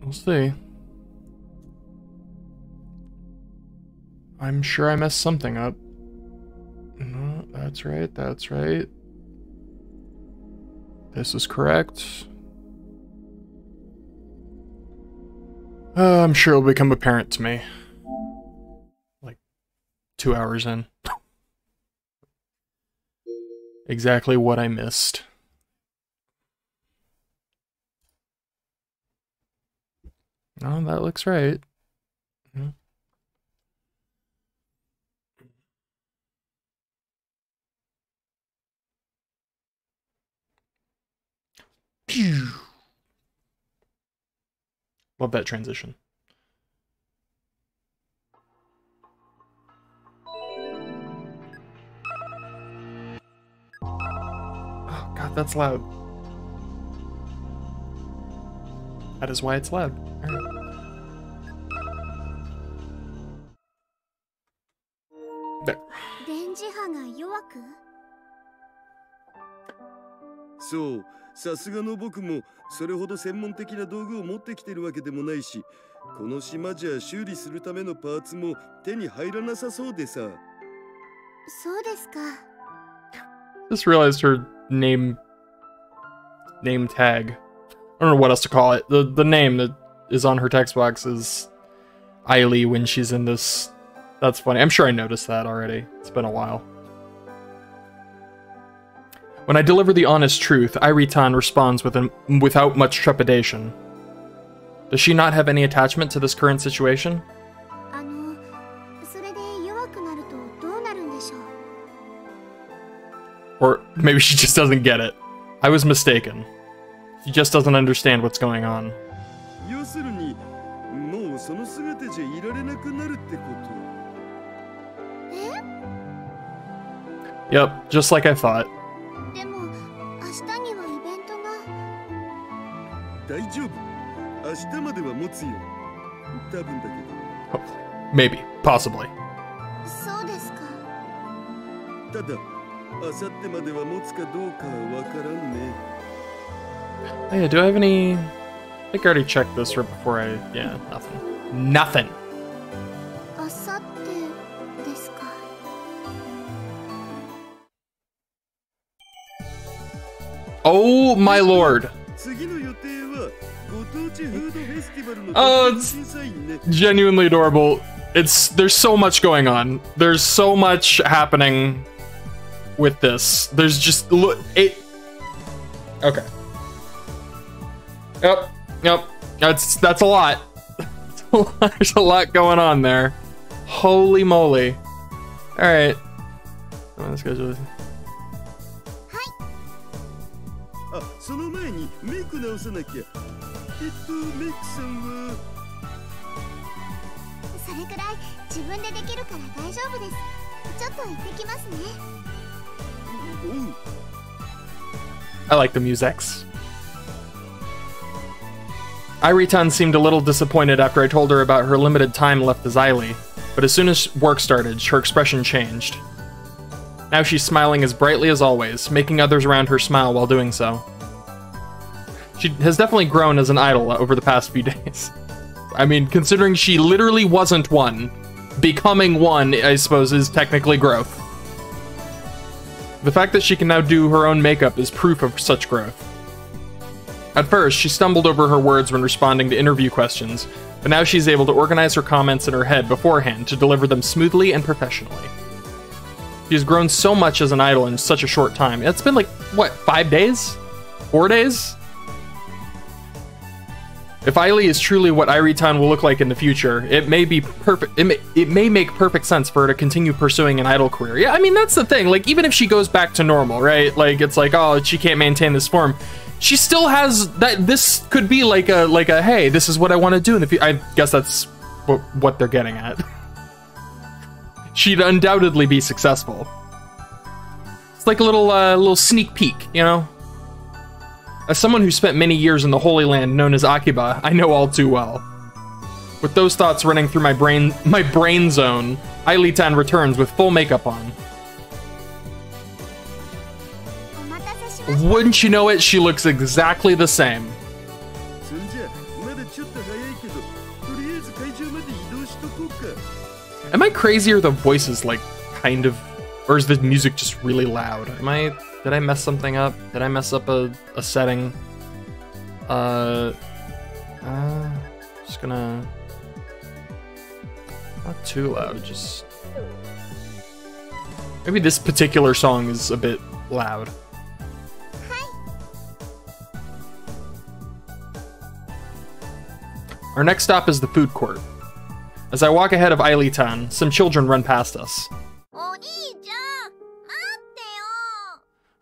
We'll see. I'm sure I messed something up. No, that's right, that's right. This is correct. I'm sure it'll become apparent to me. Like 2 hours in. Exactly what I missed. Oh, that looks right. Love that transition. Oh god, that's loud. That is why it's loud. All right. そう、さすがの僕もそれほど専門的な道具を持ってきてるわけでもないし、この島じゃ修理するためのパーツも手に入らなさそうでさ。そうですか。Just realized her name tag. I don't know what else to call it. The name that is on her text box is Airi when she's in this. That's funny. I'm sure I noticed that already. It's been a while. When I deliver the honest truth, Airi-tan responds without much trepidation. Does she not have any attachment to this current situation? Or maybe she just doesn't get it. I was mistaken. She just doesn't understand what's going on. Yep, just like I thought. Maybe, possibly. Oh yeah, do I have any... I think I already checked this right before I... Yeah, nothing. Nothing! Oh my lord! Oh, it's genuinely adorable. There's so much going on. There's so much happening with this. There's just okay. Yep. That's a lot. There's a lot going on there. Holy moly! All right. Let's go. その前にメイク直さなきゃ。メイクさんは。それくらい自分でできるから大丈夫です。ちょっと行ってきますね。I like the musics. Airi-tan seemed a little disappointed after I told her about her limited time left as Airi, but as soon as work started, her expression changed. Now she's smiling as brightly as always, making others around her smile while doing so. She has definitely grown as an idol over the past few days. I mean, considering she literally wasn't one, becoming one, I suppose, is technically growth. The fact that she can now do her own makeup is proof of such growth. At first, she stumbled over her words when responding to interview questions, but now she's able to organize her comments in her head beforehand to deliver them smoothly and professionally. She has grown so much as an idol in such a short time. It's been like, what, 5 days? 4 days? If Airi is truly what Airi-tan will look like in the future, it may be perfect. It may make perfect sense for her to continue pursuing an idol career. Yeah, I mean, that's the thing. Like, even if she goes back to normal, right? Like, it's like, oh, she can't maintain this form. She still has that. This could be like a hey, this is what I want to do in the future. I guess that's what they're getting at. She'd undoubtedly be successful. It's like a little sneak peek, you know? As someone who spent many years in the Holy Land known as Akiba, I know all too well. With those thoughts running through my brain zone, Airi-tan returns with full makeup on. Wouldn't you know it, she looks exactly the same. Am I crazy or the voice is like kind of, or is the music just really loud? Did I mess something up? Did I mess up a setting? Just gonna, not too loud, just, maybe this particular song is a bit loud. Our next stop is the food court. As I walk ahead of Airi-tan, some children run past us.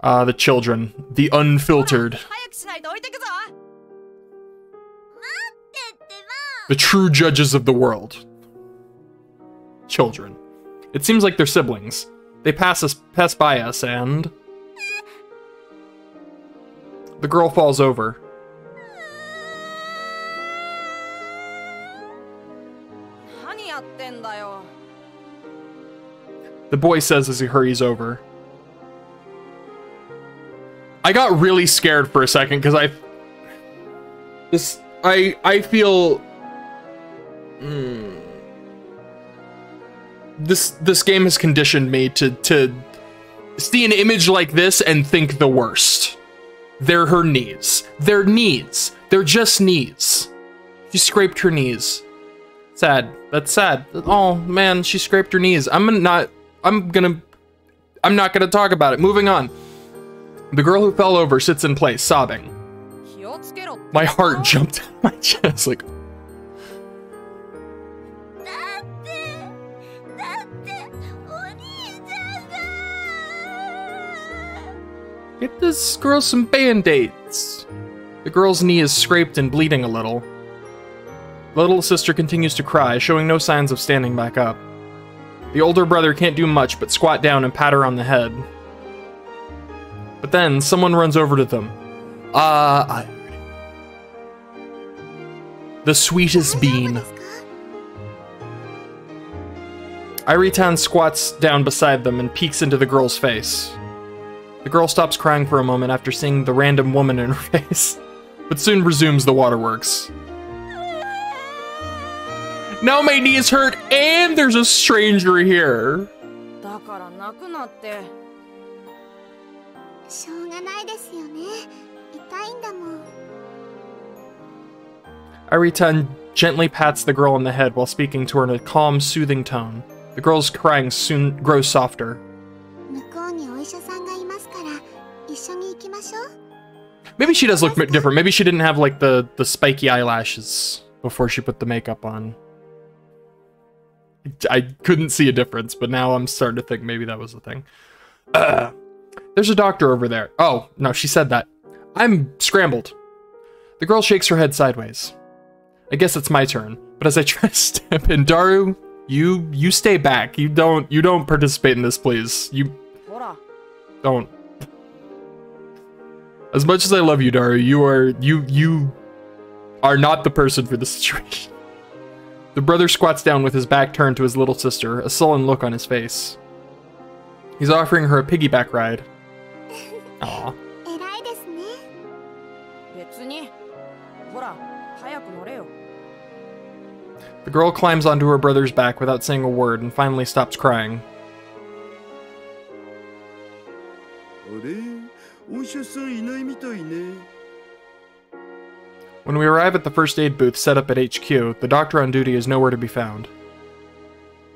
The children. The unfiltered. The true judges of the world. Children. It seems like they're siblings. They pass by us and... The girl falls over. The boy says as he hurries over. I got really scared for a second because I feel this game has conditioned me to see an image like this and think the worst. They're her knees. They're knees. They're just knees. She scraped her knees. Sad. That's sad. Oh man, she scraped her knees. I'm not gonna talk about it. Moving on. The girl who fell over sits in place, sobbing. My heart jumped out of my chest, like... Get this girl some band-aids. The girl's knee is scraped and bleeding a little. The little sister continues to cry, showing no signs of standing back up. The older brother can't do much but squat down and pat her on the head. But then, someone runs over to them. The sweetest bean. Airi-tan squats down beside them and peeks into the girl's face. The girl stops crying for a moment after seeing the random woman in her face, but soon resumes the waterworks. Now my knees hurt and there's a stranger here. Airi-tan gently pats the girl on the head while speaking to her in a calm, soothing tone. The girl's crying soon grows softer. Maybe she does look different. Maybe she didn't have like the spiky eyelashes before she put the makeup on. I couldn't see a difference, but now I'm starting to think maybe that was the thing. There's a doctor over there. Oh, no, she said that. I'm scrambled. The girl shakes her head sideways. I guess it's my turn, but as I try to step in, Daru, you stay back. You don't participate in this, please. You don't. As much as I love you, Daru, you are not the person for the situation. The brother squats down with his back turned to his little sister, a sullen look on his face. He's offering her a piggyback ride. Aww. The girl climbs onto her brother's back without saying a word and finally stops crying. When we arrive at the first aid booth set up at HQ, the doctor on duty is nowhere to be found.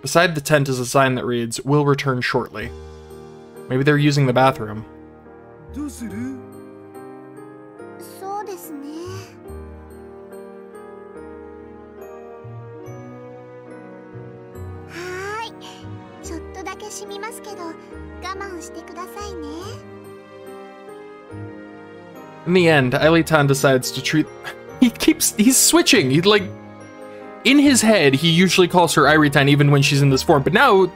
Beside the tent is a sign that reads, "Will return shortly." Maybe they're using the bathroom. In the end, Airi-tan decides to treat... He's switching. He's like... In his head, he usually calls her Airi-tan even when she's in this form, but now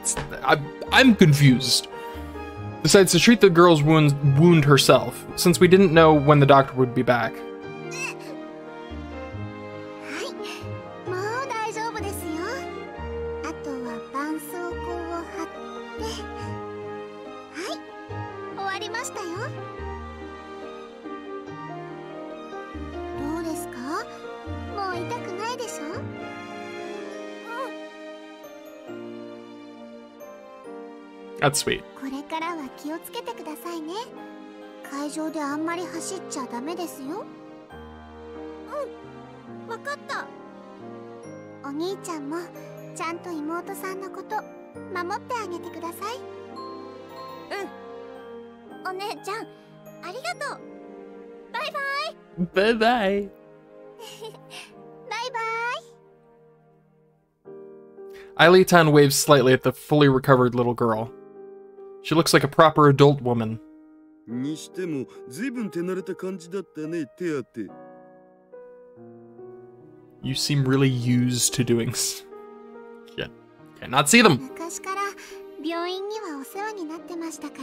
I'm confused. Decides to treat the girl's wound herself, since we didn't know when the doctor would be back. That's sweet. これからは気をつけてくださいね。会場であんまり走っちゃダメですよ。うん、わかった。お兄ちゃんもちゃんと妹さんのこと守ってあげてください。うん。お姉ちゃん、ありがとう。バイバイ。バイバイ。バイバイ。Airi-tan waves slightly at the fully recovered little girl. She looks like a proper adult woman. にしても随分手慣れた感じだったね、手当て。You seem really used to doing yeah. Cannot see them. 昔から病院にはお世話になってましたか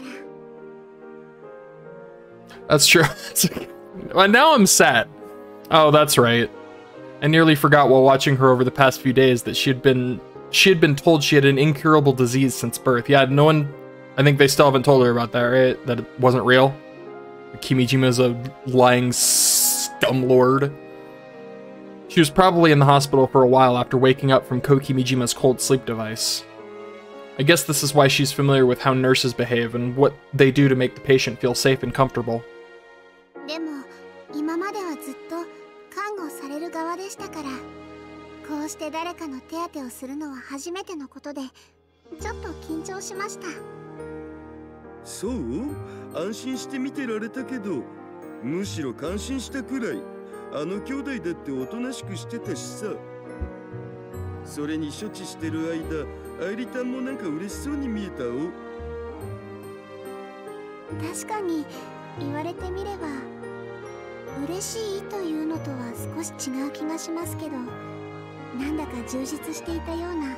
ら。That's true. Well, now I'm sad. Oh, that's right. I nearly forgot while watching her over the past few days that she had been told she had an incurable disease since birth. Yeah, no one... I think they still haven't told her about that, right? That it wasn't real? Kimijima's a lying scum lord. She was probably in the hospital for a while after waking up from Kimijima's cold sleep device. I guess this is why she's familiar with how nurses behave and what they do to make the patient feel safe and comfortable. でも今まではずっと看護される側でしたから、こうして誰かの手当てをするのは初めてのことで、ちょっと緊張しました。そう？安心して見てられたけど、むしろ感心したくらい、あの兄弟だっておとなしくしてたしさ。それに処置してる間、愛梨たんもなんか嬉しそうに見えたお。確かに言われてみれば、嬉しいというのとは少し違う気がしますけど、なんだか充実していたような、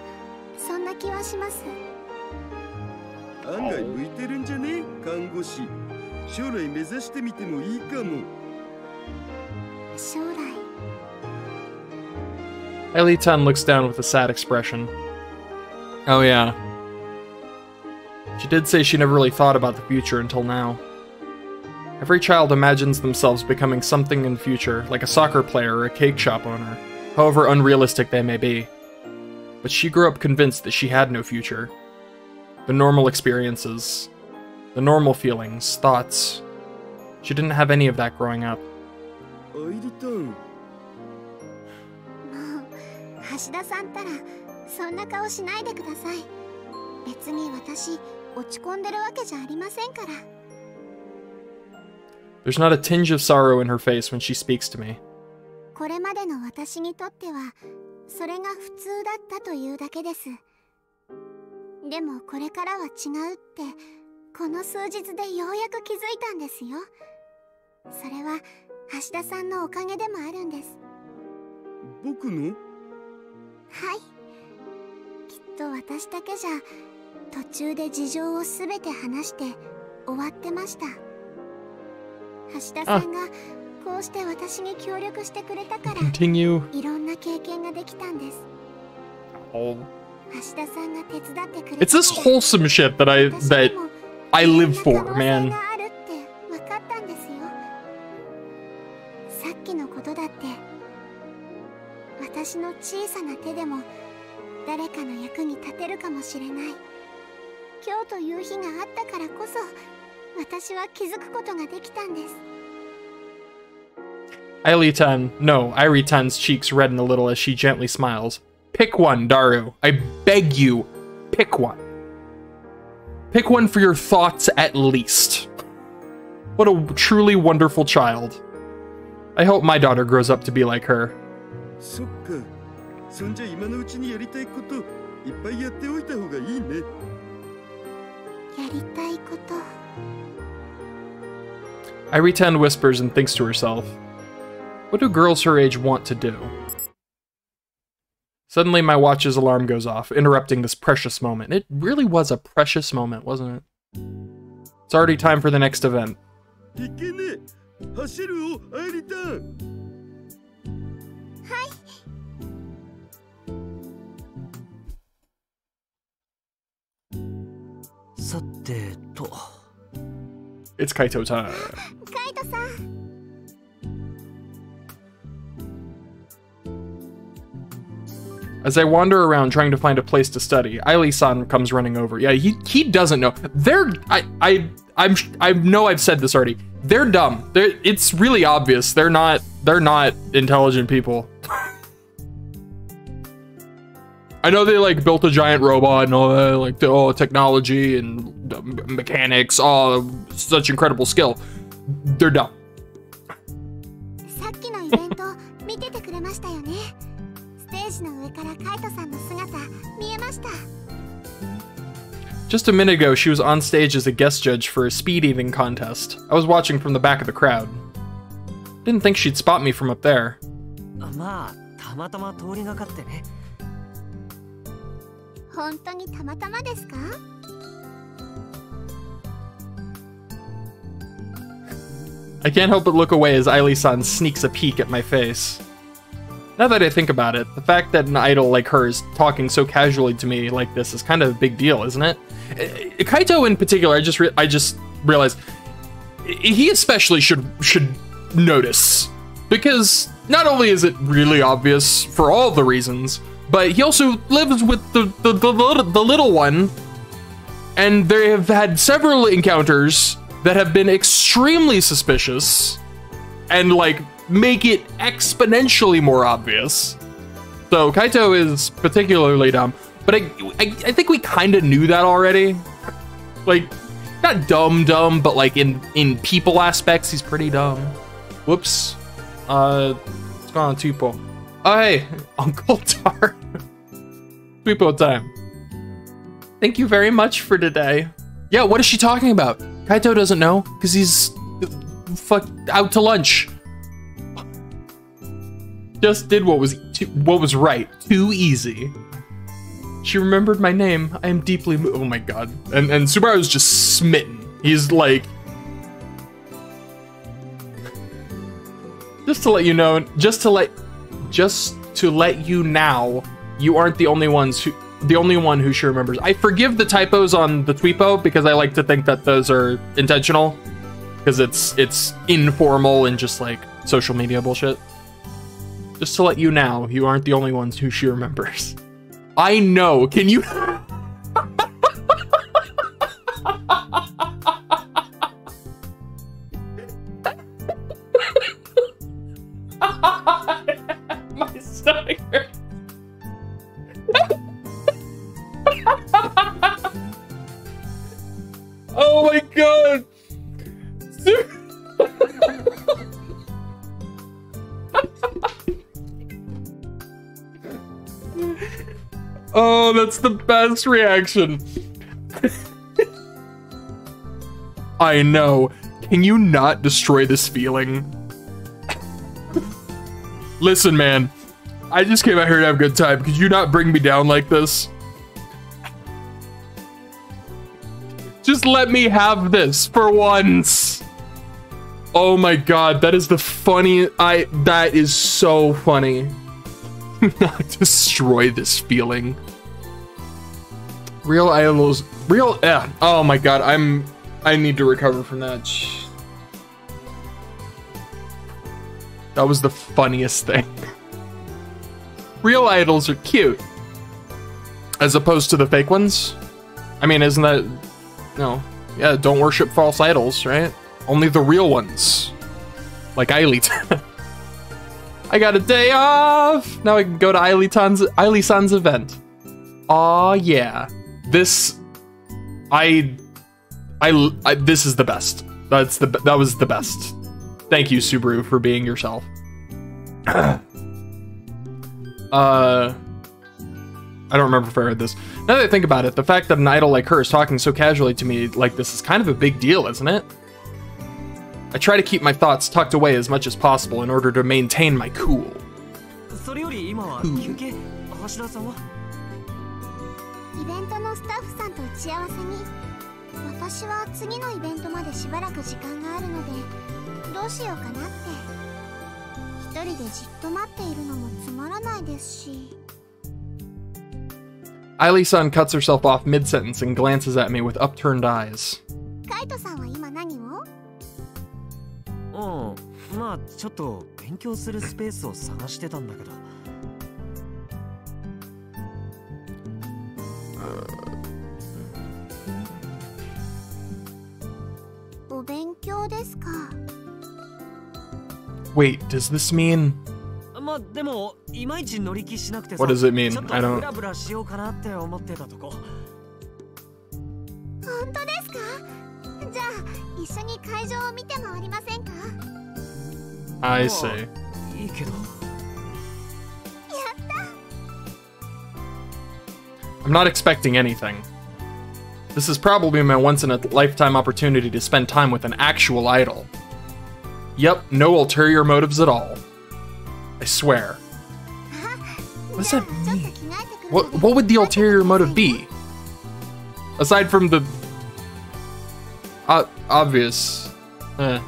そんな気はします。案外向いてるんじゃね、看護師。将来目指してみてもいいかも。将来。Airi-tan looks down with a sad expression. Oh yeah. She did say she never really thought about the future until now. Every child imagines themselves becoming something in the future, like a soccer player or a cake shop owner, however unrealistic they may be. But she grew up convinced that she had no future. The normal experiences, the normal feelings, thoughts. She didn't have any of that growing up. 愛梨たん。もう橋田さんたらそんな顔しないでください。別に私落ち込んでるわけじゃありませんから。There's not a tinge of sorrow in her face when she speaks to me. これまでの私にとってはそれが普通だったというだけです。でもこれからは違うってこの数日でようやく気づいたんですよ。それは橋田さんのおかげでもあるんです。僕の？はい。きっと私だけじゃ途中で事情をすべて話して終わってました。橋田さんがこうして私に協力してくれたから、いろんな経験ができたんです。Oh. 橋田さんが手伝ってくれた。It's this wholesome shit that I live for, man. があるって分かったんですよ。さっきのことだって私の小さな手でも誰かの役に立てるかもしれない。今日という日があったからこそ私は気づくことができたんです。Airi-tan's cheeks redden a little as she gently smiles. Pick one, Daru. I beg you, pick one. Pick one for your thoughts at least. What a truly wonderful child. I hope my daughter grows up to be like her. そっか。そんじゃ今のうちにやりたいこといっぱいやっておいた方がいいね。やりたいこと。Airi-tan whispers and thinks to herself, what do girls her age want to do? Suddenly my watch's alarm goes off, interrupting this precious moment. It really was a precious moment, wasn't it? It's already time for the next event. いけねえ。走るよ、愛梨たん。はい。さてと。It's Kaito time. カイトさん。As I wander around trying to find a place to study, Airi-san comes running over. Yeah, he doesn't know. I know I've said this already. They're dumb. It's really obvious. They're not intelligent people. I know they like built a giant robot and all that, like technology and mechanics, such incredible skill. They're dumb. Just a minute ago, she was on stage as a guest judge for a speed eating contest. I was watching from the back of the crowd. Didn't think she'd spot me from up there. I can't help but look away as Airi-san sneaks a peek at my face. Now that I think about it, the fact that an idol like her is talking so casually to me like this is kind of a big deal, isn't it? Kaito in particular, I just realized he especially should notice, because not only is it really obvious for all the reasons, but he also lives with the little one, and they have had several encounters that have been extremely suspicious and like make it exponentially more obvious. So Kaito is particularly dumb, but I think we kind of knew that already. Like, not dumb, but like in people aspects, he's pretty dumb. Whoops. What's going on, Tupo? Oh, hey, Uncle Tar. Tupo time. Thank you very much for today. Yeah, what is she talking about? Kaito doesn't know, because he's out to lunch. Just did what was right. Too easy. She remembered my name. I am deeply moved. Oh my god. And Subaru's just smitten. He's like... Just to let you know, just to let you now, you aren't the only one who she remembers. I forgive the typos on the Tweepo because I like to think that those are intentional, because it's informal and just like social media bullshit. Just to let you now, you aren't the only ones who she remembers. I know. Can you? My stomach hurts. Oh my god. Oh, that's the best reaction. I know. Can you not destroy this feeling? Listen, man. I just came out here to have a good time. Could you not bring me down like this? Just let me have this for once. Oh my god, that is the funny. That is so funny. Not destroy this feeling. Real idols. Oh my god, I need to recover from that. That was the funniest thing. Real idols are cute, as opposed to the fake ones. I mean, isn't that... No. Yeah, don't worship false idols, right? Only the real ones. Like Airi. I got a day off! Now I can go to Airi-san's event. Aw, yeah. This... this is the best. That was the best. Thank you, Subaru, for being yourself. I don't remember if I read this. Now that I think about it, the fact that an idol like her is talking so casually to me like this is kind of a big deal, isn't it? I try to keep my thoughts tucked away as much as possible in order to maintain my cool. Airi-san cuts herself off mid-sentence and glances at me with upturned eyes. Wait, does this mean... What does it mean? I don't... I see. I'm not expecting anything. This is probably my once-in-a-lifetime opportunity to spend time with an actual idol. Yep, no ulterior motives at all. I swear. What does that mean? What would the ulterior motive be? Aside from the... obvious. I'm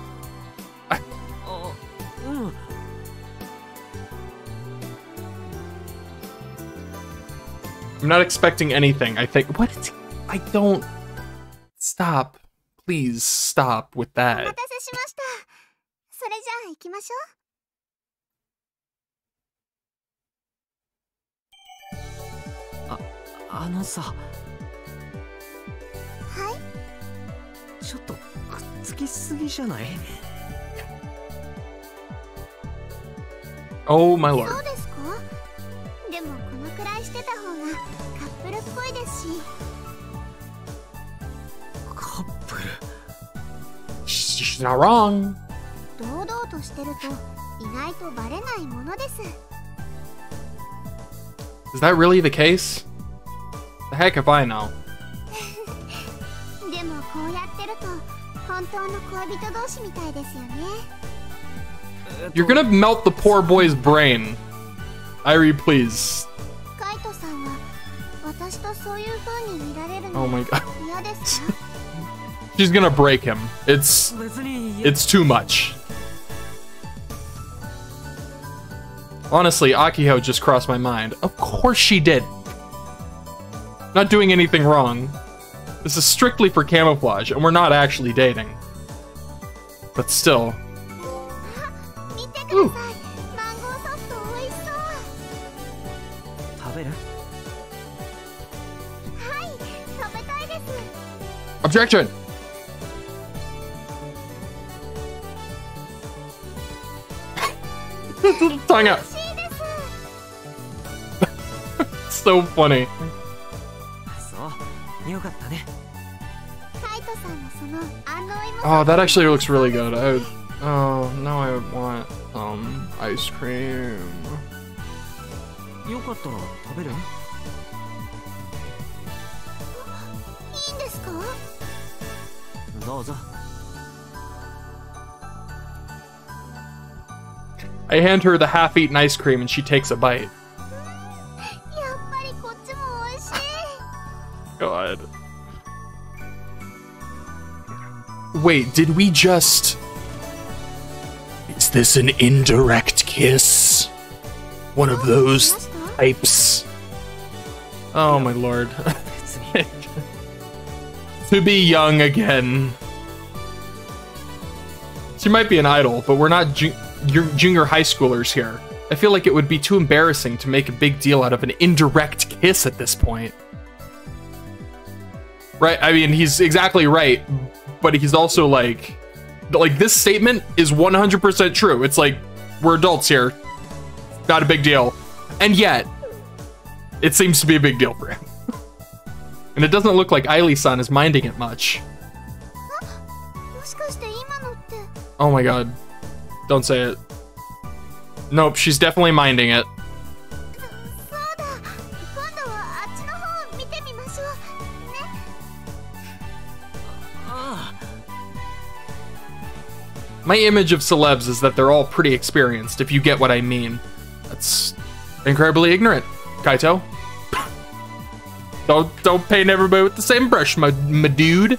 not expecting anything, I think. What? I don't... Stop. Please stop with that. Oh my lord. She's not wrong. Is that really the case? The heck if I know. You're gonna melt the poor boy's brain. Airi, please. Oh my god. She's gonna break him. It's too much. Honestly, Akiho just crossed my mind. Of course she did. Not doing anything wrong. This is strictly for camouflage, and we're not actually dating. But still. Ooh. Objection! Tongue out. So funny. Oh, that actually looks really good. Oh, now I want ice cream. I hand her the half-eaten ice cream and she takes a bite. God. Wait, did we just... Is this an indirect kiss? One of those types? Oh my lord. To be young again. She might be an idol, but we're not junior high schoolers here. I feel like it would be too embarrassing to make a big deal out of an indirect kiss at this point. Right? I mean, he's exactly right, but he's also like this statement is 100% true. It's like, we're adults here. Not a big deal. And yet, it seems to be a big deal for him. And it doesn't look like Aili-san is minding it much. Oh my god. Don't say it. Nope, she's definitely minding it. My image of celebs is that they're all pretty experienced, if you get what I mean. That's incredibly ignorant, Kaito. Don't paint everybody with the same brush, my dude.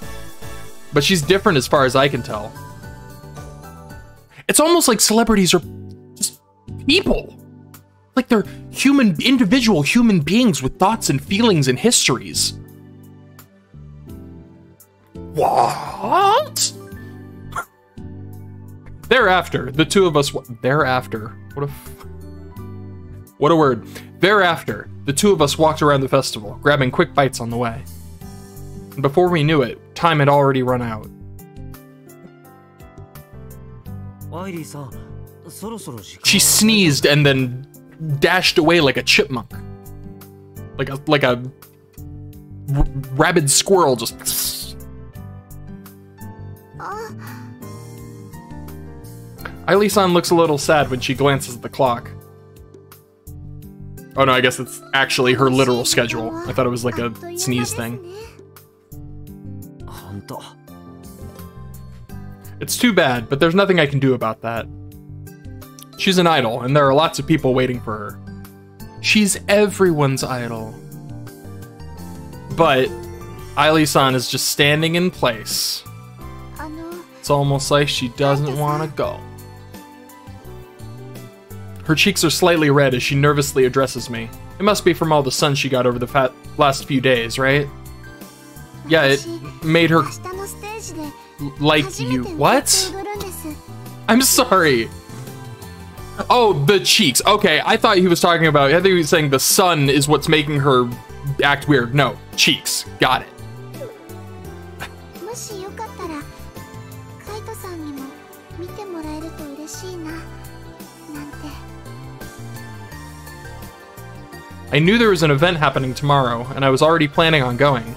But she's different as far as I can tell. It's almost like celebrities are just people. Like they're individual human beings with thoughts and feelings and histories. What? Thereafter, the two of us... Thereafter? What if... What a word. Thereafter, the two of us walked around the festival, grabbing quick bites on the way. And before we knew it, time had already run out. She sneezed and then dashed away like a chipmunk. Like a rabid squirrel just... Airi-san looks a little sad when she glances at the clock. Oh no, I guess it's actually her literal schedule. I thought it was like a sneeze thing. It's too bad, but there's nothing I can do about that. She's an idol, and there are lots of people waiting for her. She's everyone's idol. But Airi-san is just standing in place. It's almost like she doesn't want to go. Her cheeks are slightly red as she nervously addresses me. It must be from all the sun she got over the last few days, right? Yeah, it made her like you. What? I'm sorry. Oh, the cheeks. Okay, I thought he was talking about... I think he was saying the sun is what's making her act weird. No, cheeks. Got it. I knew there was an event happening tomorrow, and I was already planning on going.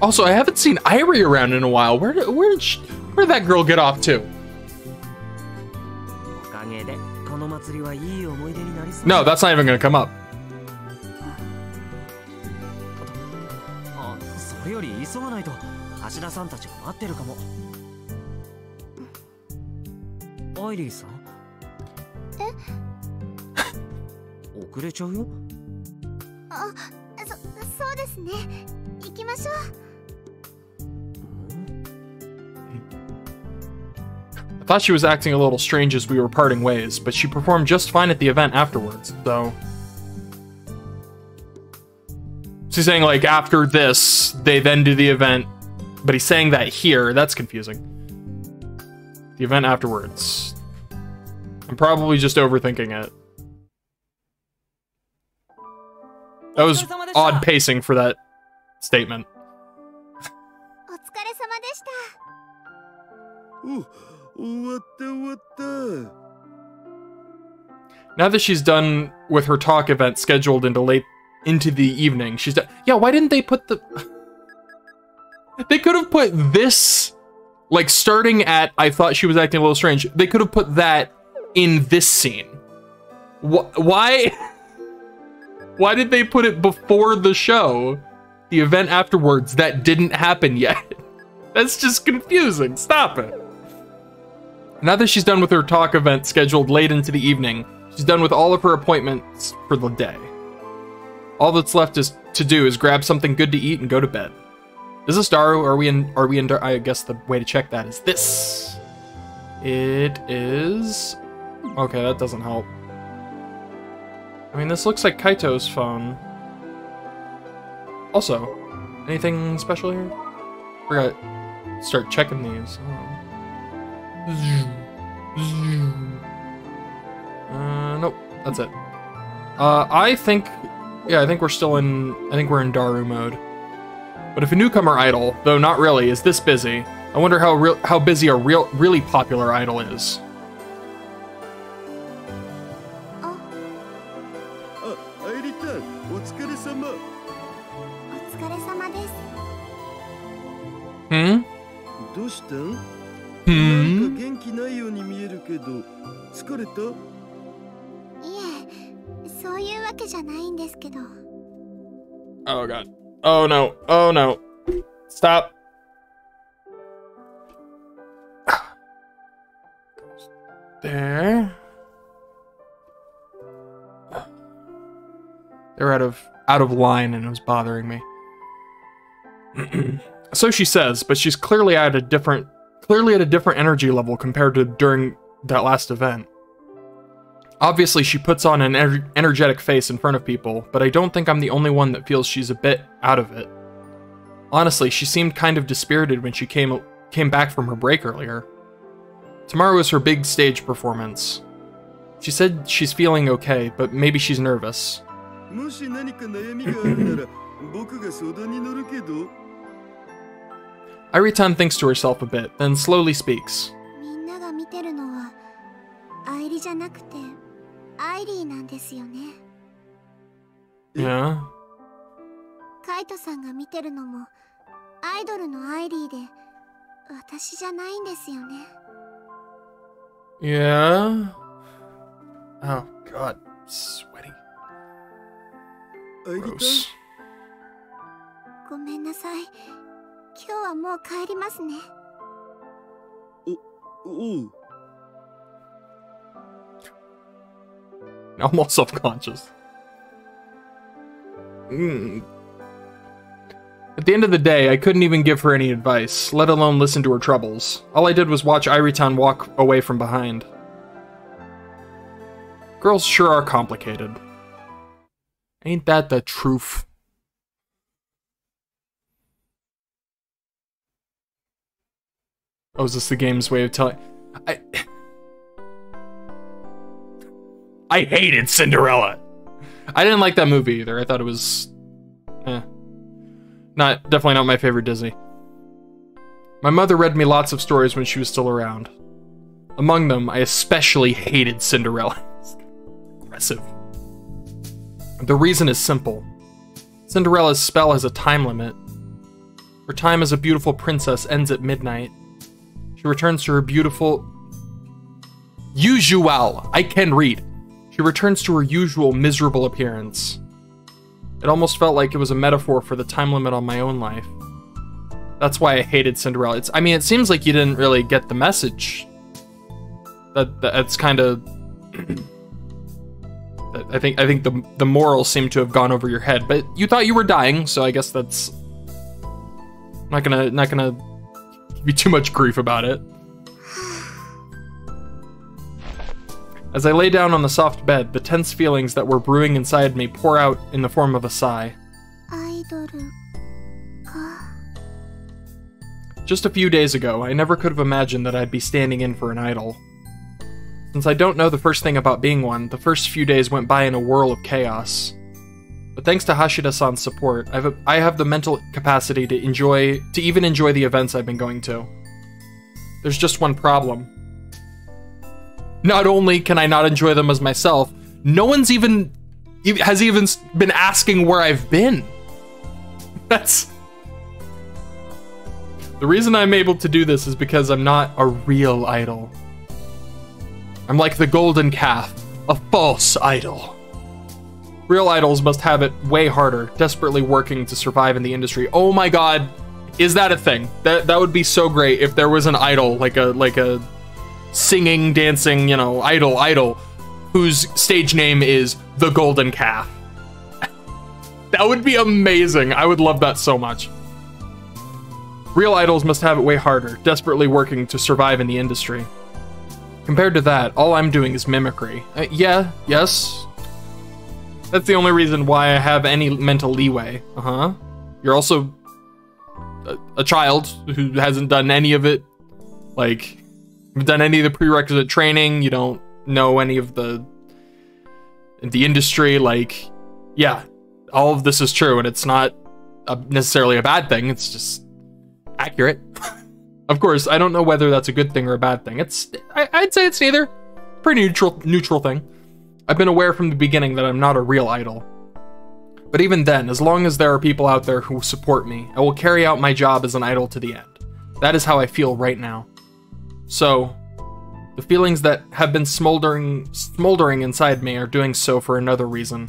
Also, I haven't seen Airi around in a while. Where did that girl get off to? No, that's not even gonna come up. I thought she was acting a little strange as we were parting ways, but she performed just fine at the event afterwards, so... She's saying, like, after this, they then do the event, but he's saying that here. That's confusing. The event afterwards. I'm probably just overthinking it. That was odd pacing for that statement. Now that she's done with her talk event scheduled into the evening, she's done. Yeah, why didn't they put the... They could have put this, like, starting at, I thought she was acting a little strange. They could have put that in this scene. Why? Why did they put it before the show? The event afterwards that didn't happen yet. That's just confusing. Stop it. Now that she's done with her talk event scheduled late into the evening, she's done with all of her appointments for the day. All that's left to do is grab something good to eat and go to bed. Is this Daru? Are we in Daru? I guess the way to check that is this. It is... Okay, that doesn't help. I mean, this looks like Kaito's phone. Also, anything special here? We're gonna start checking these. Nope, that's it. I think we're still in, I think we're in Daru mode. But if a newcomer idol, though not really, is this busy, I wonder how busy a really popular idol is. Hmm? Oh god. Oh no. Oh no. Stop. There. They're out of out of line and it was bothering me. So she says, but she's clearly at a different energy level compared to during that last event. Obviously, she puts on an energetic face in front of people, but I don't think I'm the only one that feels she's a bit out of it. Honestly, she seemed kind of dispirited when she came back from her break earlier. Tomorrow is her big stage performance. She said she's feeling okay, but maybe she's nervous. Airi-tan thinks to herself a bit, then slowly speaks. Yeah? Yeah? Oh god, sweaty. Gross. Almost self-conscious. At the end of the day, I couldn't even give her any advice, let alone listen to her troubles. All I did was watch Airi-tan walk away from behind. Girls sure are complicated. Ain't that the truth? Oh, is this the game's way of telling... I hated Cinderella! I didn't like that movie either. I thought it was... Definitely not my favorite Disney. My mother read me lots of stories when she was still around. Among them, I especially hated Cinderella. Aggressive. The reason is simple. Cinderella's spell has a time limit. Her time as a beautiful princess ends at midnight. She returns to her beautiful... usual. I can read. She returns to her usual miserable appearance. It almost felt like it was a metaphor for the time limit on my own life. That's why I hated Cinderella. I mean, it seems like you didn't really get the message. That's kind of... I think the morals seem to have gone over your head, but you thought you were dying, so I guess that's... I'm not gonna give you too much grief about it. As I lay down on the soft bed, the tense feelings that were brewing inside me pour out in the form of a sigh. Just a few days ago, I never could have imagined that I'd be standing in for an idol. Since I don't know the first thing about being one, the first few days went by in a whirl of chaos. But thanks to Hashida-san's support, I have the mental capacity to even enjoy the events I've been going to. There's just one problem. Not only can I not enjoy them as myself, no one's has even been asking where I've been. That's... The reason I'm able to do this is because I'm not a real idol. I'm like the golden calf, a false idol. Real idols must have it way harder, desperately working to survive in the industry. Oh my god, is that a thing? That would be so great if there was an idol, like a singing, dancing, you know, idol, whose stage name is the Golden Calf. That would be amazing. I would love that so much. Real idols must have it way harder, desperately working to survive in the industry. Compared to that, all I'm doing is mimicry. Yes. That's the only reason why I have any mental leeway. You're also a child who hasn't done any of it. Like, haven't done any of the prerequisite training. You don't know any of the industry. Like, yeah, all of this is true, and it's not necessarily a bad thing. It's just accurate. Of course, I don't know whether that's a good thing or a bad thing. I'd say it's neither. Pretty neutral thing. I've been aware from the beginning that I'm not a real idol. But even then, as long as there are people out there who support me, I will carry out my job as an idol to the end. That is how I feel right now. So, the feelings that have been smoldering inside me are doing so for another reason.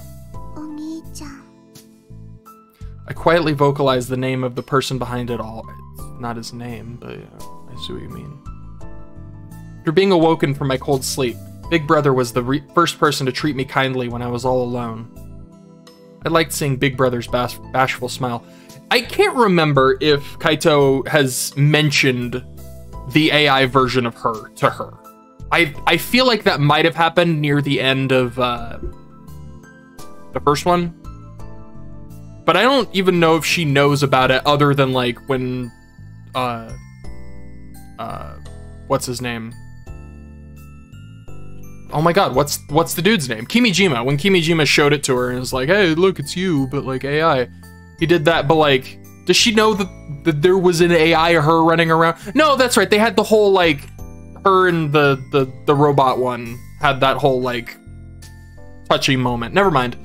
I quietly vocalize the name of the person behind it all. It's not his name, but I see what you mean. After being awoken from my cold sleep, Big Brother was the first person to treat me kindly when I was all alone. I liked seeing Big Brother's bashful smile. I can't remember if Kaito has mentioned the AI version of her to her. I feel like that might have happened near the end of the first one. But I don't even know if she knows about it other than like when what's his name? Oh my god, what's the dude's name? Kimijima. When Kimijima showed it to her and was like, hey, look, it's you, but like AI. He did that, but like, does she know that there was an AI of her running around? No, that's right. They had the whole like, her and the robot one had that whole like, touchy moment. Never mind.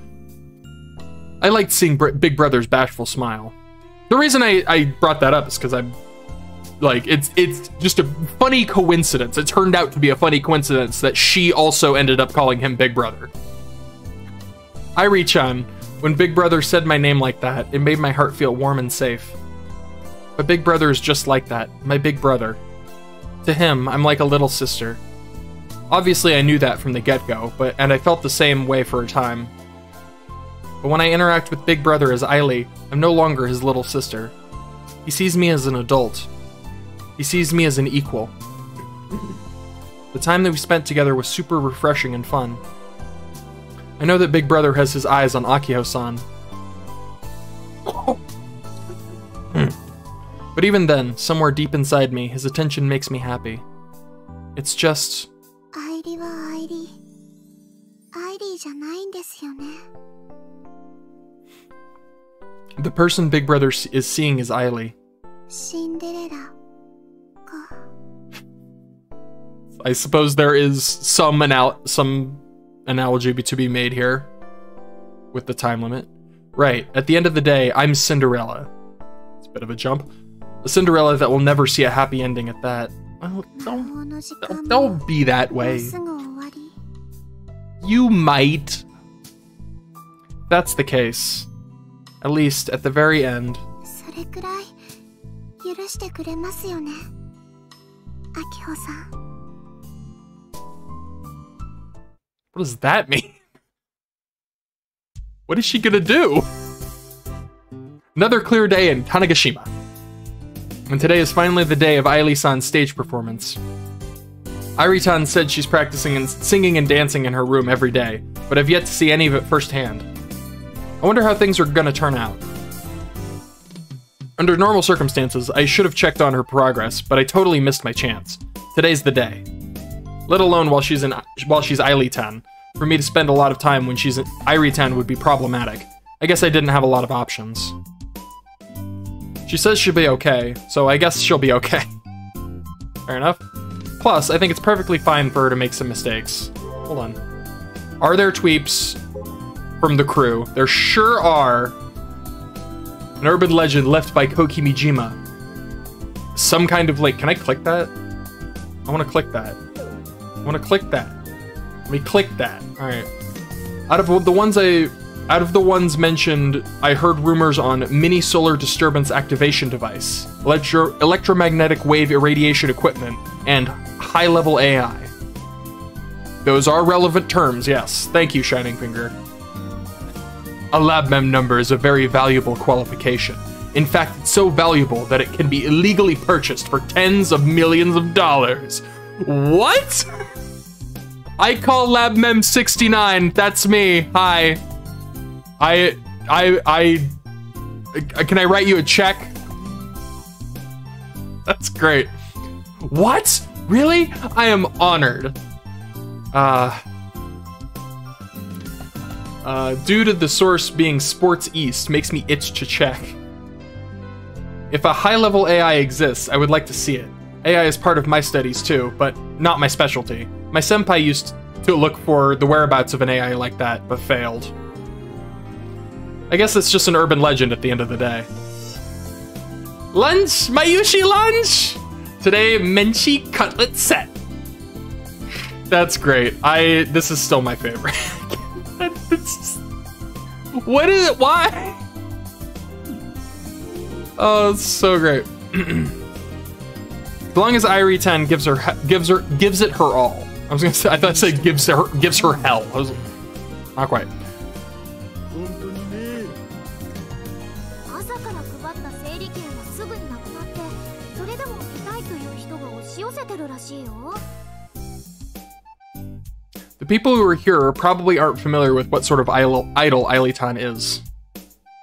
I liked seeing Big Brother's bashful smile. The reason I brought that up is because I'm like, it's just a funny coincidence. It turned out to be a funny coincidence that she also ended up calling him Big Brother. Airi-chan, when Big Brother said my name like that, it made my heart feel warm and safe. But Big Brother is just like that, my big brother. To him, I'm like a little sister. Obviously, I knew that from the get-go, and I felt the same way for a time. But when I interact with Big Brother as Airi, I'm no longer his little sister. He sees me as an adult. He sees me as an equal. The time that we spent together was super refreshing and fun. I know that Big Brother has his eyes on Akio-san. But even then, somewhere deep inside me, his attention makes me happy. It's just... Airi wa Airi. Airi じゃないんですよね. The person Big Brother is seeing is Airi. Cinderella. I suppose there is some analogy to be made here with the time limit. Right, at the end of the day, I'm Cinderella. It's a bit of a jump. A Cinderella that will never see a happy ending at that. Well, don't be that way. You might. That's the case. At least at the very end. What does that mean? What is she gonna do? Another clear day in Tanegashima. And today is finally the day of Airi-san's stage performance. Airi-tan said she's practicing and singing and dancing in her room every day, but I've yet to see any of it firsthand. I wonder how things are gonna turn out. Under normal circumstances, I should have checked on her progress, but I totally missed my chance. Today's the day. Let alone while she's Airi-tan. For me to spend a lot of time when she's Airi-tan would be problematic. I guess I didn't have a lot of options. She says she'll be okay, so I guess she'll be okay. Fair enough. Plus, I think it's perfectly fine for her to make some mistakes. Hold on. Are there tweeps from the crew? There sure are. An urban legend left by Kimijima. Some kind of like, can I click that? I want to click that. I want to click that. Let me click that. All right. Out of the ones mentioned, I heard rumors on mini solar disturbance activation device, electromagnetic wave irradiation equipment, and high-level AI. Those are relevant terms, yes. Thank you, Shining Finger. A lab mem number is a very valuable qualification. In fact, it's so valuable that it can be illegally purchased for tens of millions of dollars. What? I call lab mem 69. That's me. Hi. Can I write you a check? That's great. What? Really? I am honored. Due to the source being Sports East, makes me itch to check. If a high-level AI exists, I would like to see it. AI is part of my studies too, but not my specialty. My senpai used to look for the whereabouts of an AI like that, but failed. I guess it's just an urban legend at the end of the day. Lunch! Mayushi lunch! Today, Menchi cutlet set. That's great. This is still my favorite. What is it? Why? Oh, it's so great. As long as Airi-tan gives it her all. I was gonna say, I thought it said gives her hell. I was not quite. 朝から配った整理券はすぐになくなって、それでも見たいという人が押し寄せてるらしいよ。 The people who are here probably aren't familiar with what sort of idol Eilitan is.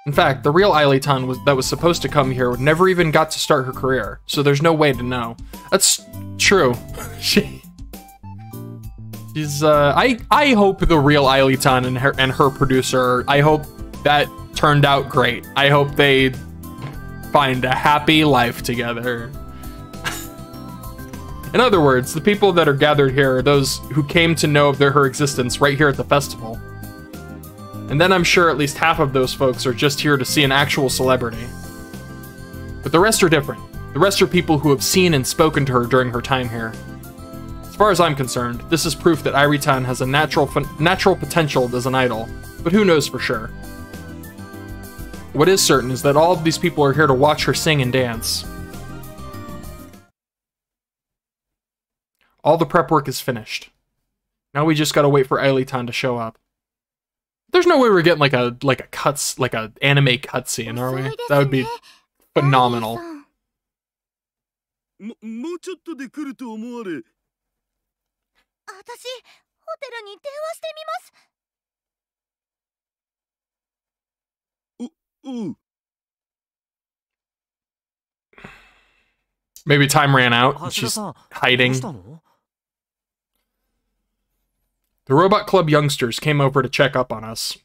In fact, the real Eilitan that was supposed to come here never even got to start her career, so there's no way to know. That's true. She's I hope the real Eilitan and her producer, I hope that turned out great. I hope they find a happy life together. In other words, the people that are gathered here are those who came to know of her existence right here at the festival. And then I'm sure at least half of those folks are just here to see an actual celebrity. But the rest are different. The rest are people who have seen and spoken to her during her time here. As far as I'm concerned, this is proof that Airi-tan has a natural potential as an idol, but who knows for sure. What is certain is that all of these people are here to watch her sing and dance. All the prep work is finished. Now we just gotta wait for Eilitan to show up. There's no way we're getting like a anime cutscene, are we? That would be phenomenal. もうちょっとで来ると思われ。私、ホテルに電話してみます。おう。 Maybe time ran out and she's hiding. The Robot Club youngsters came over to check up on us.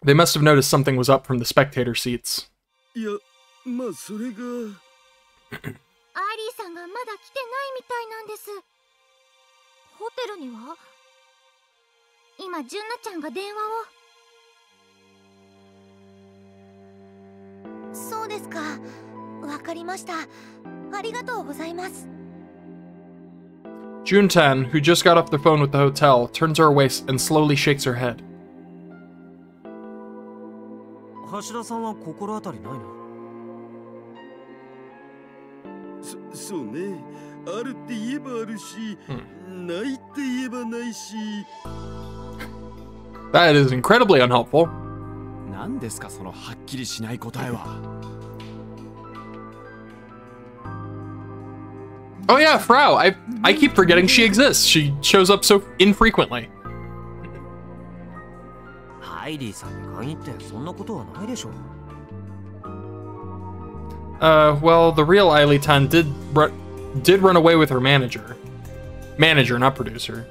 They must have noticed something was up from the spectator seats. いや、まあそれが。アイリーさんがまだ来てないみたいなんです。ホテルには今、ジュンナちゃんが電話を。そうですか。わかりました。ありがとうございます。 Juntan, who just got off the phone with the hotel, turns her away and slowly shakes her head. 橋田さんは心当たりないの？そうね。あるって言えばあるし、ないって言えばないし。That is incredibly unhelpful. 何ですかそのはっきりしない答えは。Oh yeah, Frau. I keep forgetting she exists. She shows up so infrequently. アイリーさんに限ってそんなことはないでしょう。Well, the real Eilitan did run away with her manager. Manager, not producer.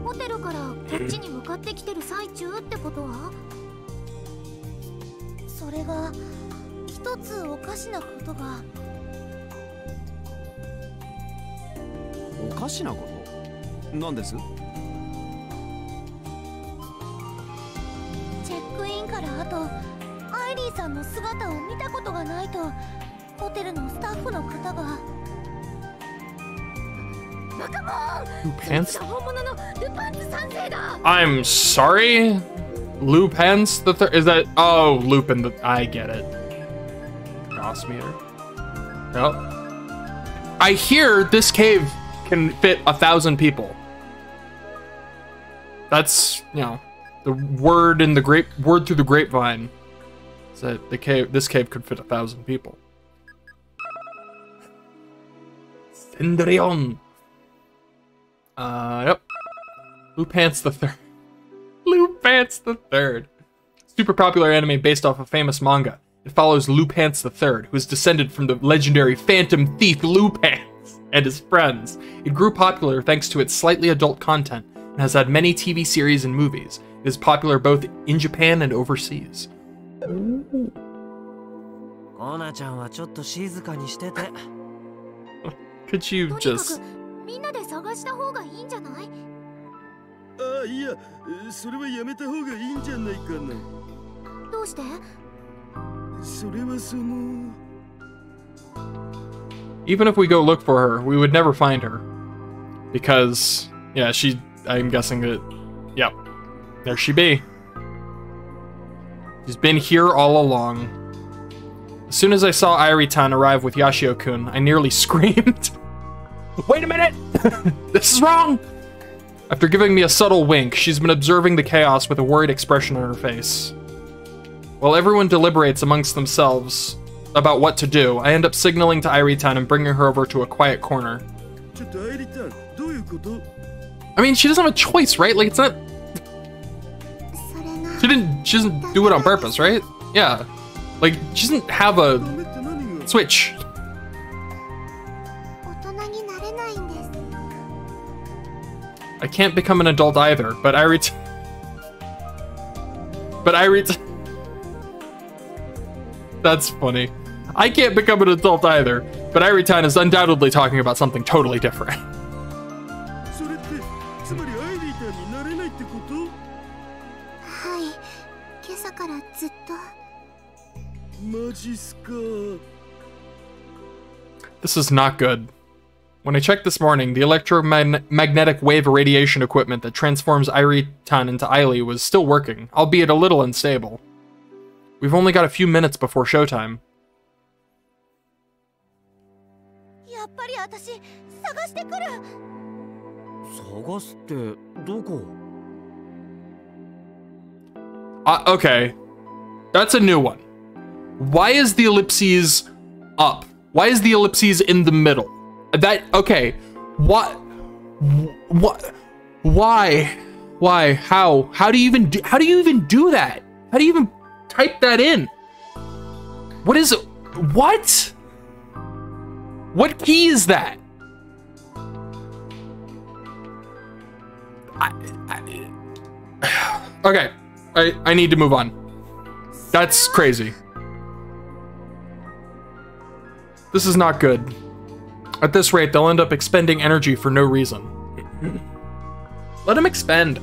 ホテルからこっちに向かってきてる最中ってことは？それが一つおかしなことが。 おかしなことなんです？チェックインからあとアイリーさんの姿を見たことがないとホテルのスタッフの方が。バカモン！ Pants? 本物のルパンズ三世だ。 I'm sorry? Lupins the third? Is that? Oh, Lupin the. I get it. Cross meter. Yep. I hear this cave can fit 1,000 people. That's, you know, the word through the grapevine is that this cave could fit 1,000 people. Cendrillon. Yep. Lupants the Third. Lupants the Third. Super popular anime based off a famous manga. It follows Lupants the Third, who is descended from the legendary phantom thief Lupin and his friends. It grew popular thanks to its slightly adult content and has had many TV series and movies. It is popular both in Japan and overseas. Could you just... みんなで探した方がいいんじゃない？あ、いや、それはやめた方がいいんじゃないかな。どうして？それはその。 Even if we go look for her, we would never find her. Because, yeah, I'm guessing that, yep, there she be. She's been here all along. As soon as I saw Airi-tan arrive with Yashio-kun, I nearly screamed. Wait a minute! This is wrong! After giving me a subtle wink, she's been observing the chaos with a worried expression on her face. While everyone deliberates amongst themselves about what to do, I end up signaling to Airi-tan and bringing her over to a quiet corner. I mean, she doesn't have a choice, right? Like, it's not... She doesn't do it on purpose, right? Yeah. Like, she doesn't have a switch. I can't become an adult either, but Airi... That's funny. I can't become an adult either, but Airi-tan is undoubtedly talking about something totally different. This is not good. When I checked this morning, the electromagnetic wave irradiation equipment that transforms Airi-tan into Aili was still working, albeit a little unstable. We've only got a few minutes before showtime. Okay. That's a new one. Why is the ellipses up? Why is the ellipses in the middle? Okay. What? Why? How do you even do that? How do you even type that in? What is it? What? What key is that? Okay. I need to move on. That's crazy. This is not good. At this rate, they'll end up expending energy for no reason. Let them expend.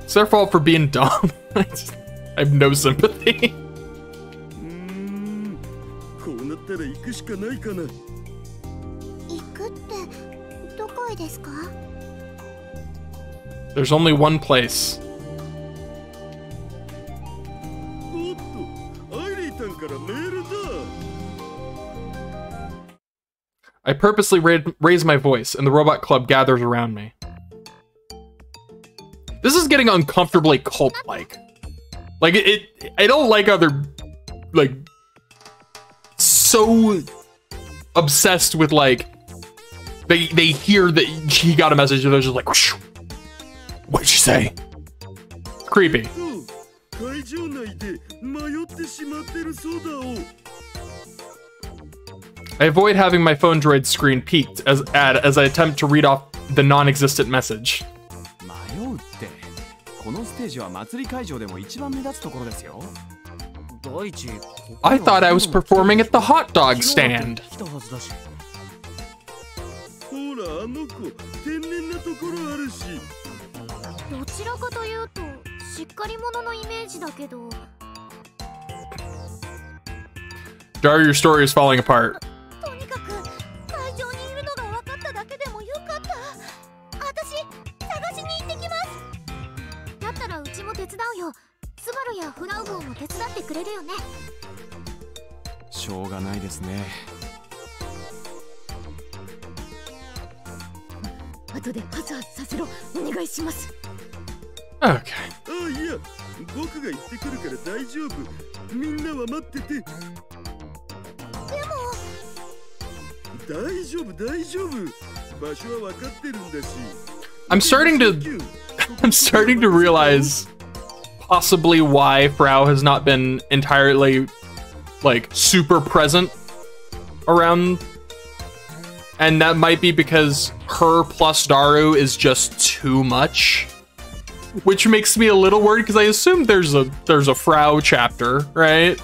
It's their fault for being dumb. I have no sympathy. There's only one place. I purposely raise my voice, and the robot club gathers around me. This is getting uncomfortably cult-like. Like, I don't like how they're, like, so obsessed with, like, they hear that he got a message, and they're just like, whoosh. What'd she say? Creepy. I avoid having my phone droid screen peaked as I attempt to read off the non-existent message. I thought I was performing at the hot dog stand. Dar, your story is falling apart. Okay. I'm starting to realize possibly why Frau has not been entirely, like, super present around, and that might be because her plus Daru is just too much, which makes me a little worried because I assume there's a Frau chapter, right?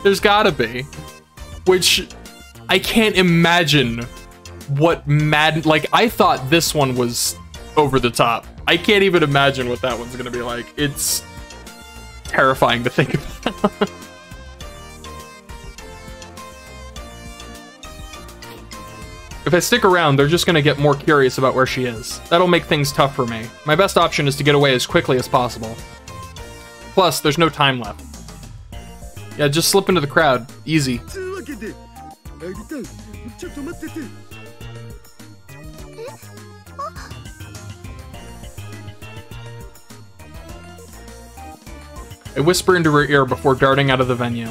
There's gotta be, which I can't imagine what like, I thought this one was over the top. I can't even imagine what that one's gonna be like. It's terrifying to think about. If I stick around, they're just gonna get more curious about where she is. That'll make things tough for me. My best option is to get away as quickly as possible. Plus, there's no time left. Yeah, just slip into the crowd. Easy. I whisper into her ear before darting out of the venue.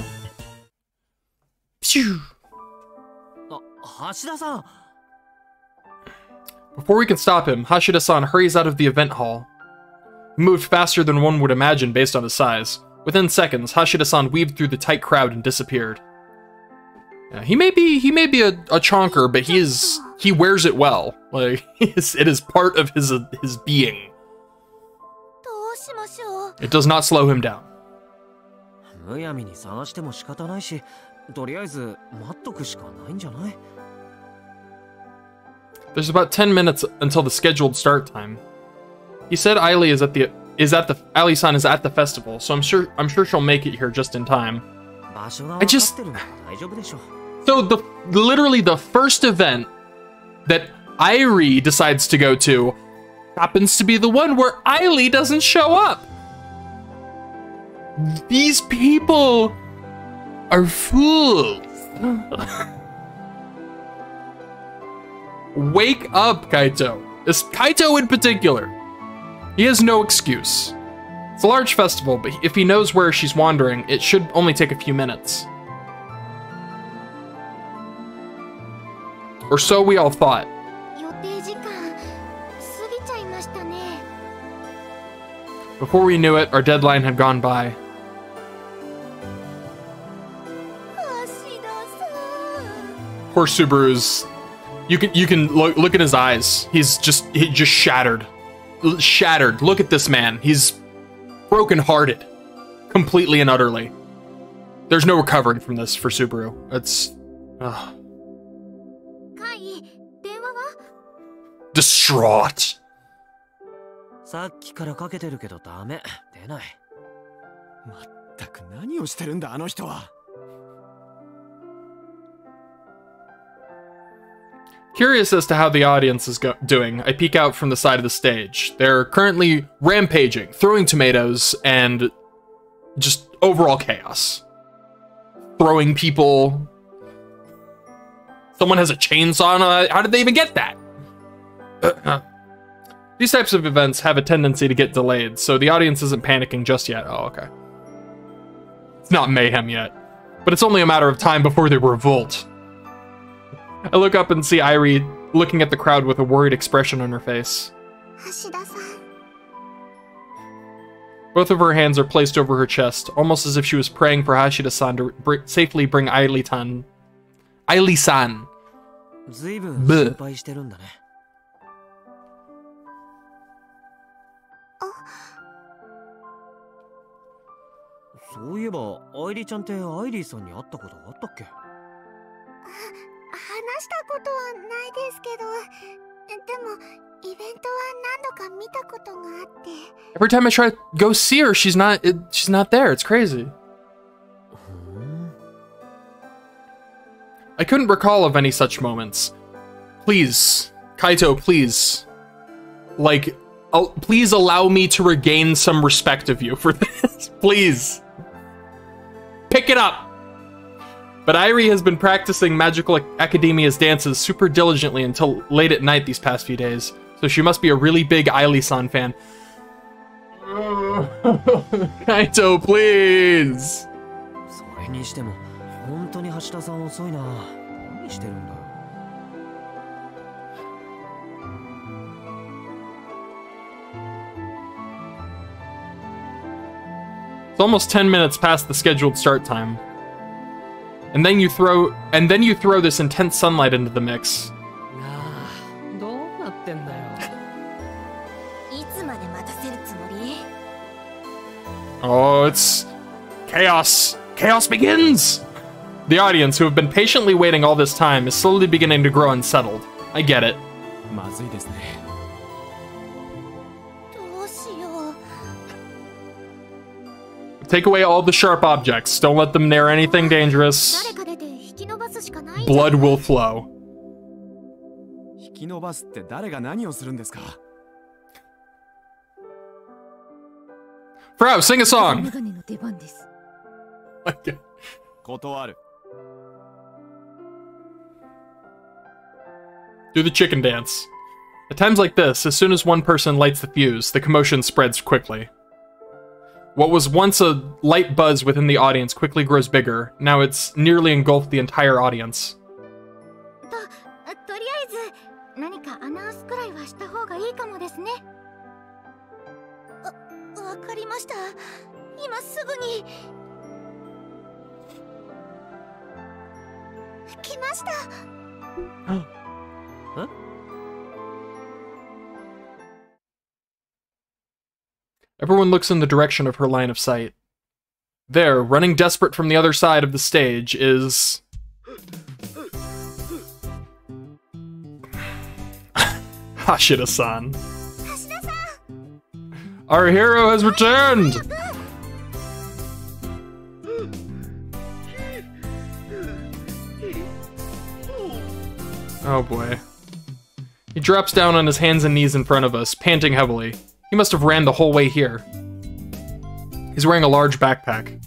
Phew. Hashida-san! Before we can stop him, Hashida-san hurries out of the event hall. He moved faster than one would imagine based on his size. Within seconds, Hashida-san weaved through the tight crowd and disappeared. Yeah, he may be a chonker, but he wears it well. Like it is part of his being. It does not slow him down. There's about 10 minutes until the scheduled start time. He said Airi Airi-san is at the festival, so I'm sure she'll make it here just in time. So literally the first event that Airi decides to go to happens to be the one where Airi doesn't show up. These people are fools. Wake up, Kaito. This Kaito in particular. He has no excuse. It's a large festival, but if he knows where she's wandering, it should only take a few minutes. Or so we all thought. Before we knew it, our deadline had gone by. Poor Subaru's. You can look at his eyes. He just shattered. Shattered. Look at this man. He's broken-hearted. Completely and utterly. There's no recovering from this for Subaru. It's... distraught. Curious as to how the audience is doing, I peek out from the side of the stage. They're currently rampaging, throwing tomatoes, and just overall chaos. Throwing people. Someone has a chainsaw. How did they even get that? These types of events have a tendency to get delayed, so the audience isn't panicking just yet. Oh, okay. It's not mayhem yet, but it's only a matter of time before they revolt. I look up and see Airi looking at the crowd with a worried expression on her face. Both of her hands are placed over her chest, almost as if she was praying for Hashida-san to safely bring Airi-san. Airi-san. Every time I try to go see her, she's not there. It's crazy. I couldn't recall of any such moments. Please, Kaito, please. Like, please allow me to regain some respect of you for this. Please. Pick it up. But Airi has been practicing Magical Academia's dances super diligently until late at night these past few days, so she must be a really big Airi-san fan. Kaito, please! It's almost 10 minutes past the scheduled start time. And then you throw this intense sunlight into the mix. Oh, it's chaos. Chaos begins! The audience, who have been patiently waiting all this time, is slowly beginning to grow unsettled. I get it. Take away all the sharp objects. Don't let them near anything dangerous. Blood will flow. Frau, sing a song! Okay. Do the chicken dance. At times like this, as soon as one person lights the fuse, the commotion spreads quickly. What was once a light buzz within the audience quickly grows bigger. Now it's nearly engulfed the entire audience. とりあえず何かアナウンスくらいはした方がいいかもですね。わかりました。今すぐに。来ました。Everyone looks in the direction of her line of sight. There, running desperate from the other side of the stage, is... Hashida-san. Our hero has returned! Oh boy. He drops down on his hands and knees in front of us, panting heavily. He must have ran the whole way here. He's wearing a large backpack.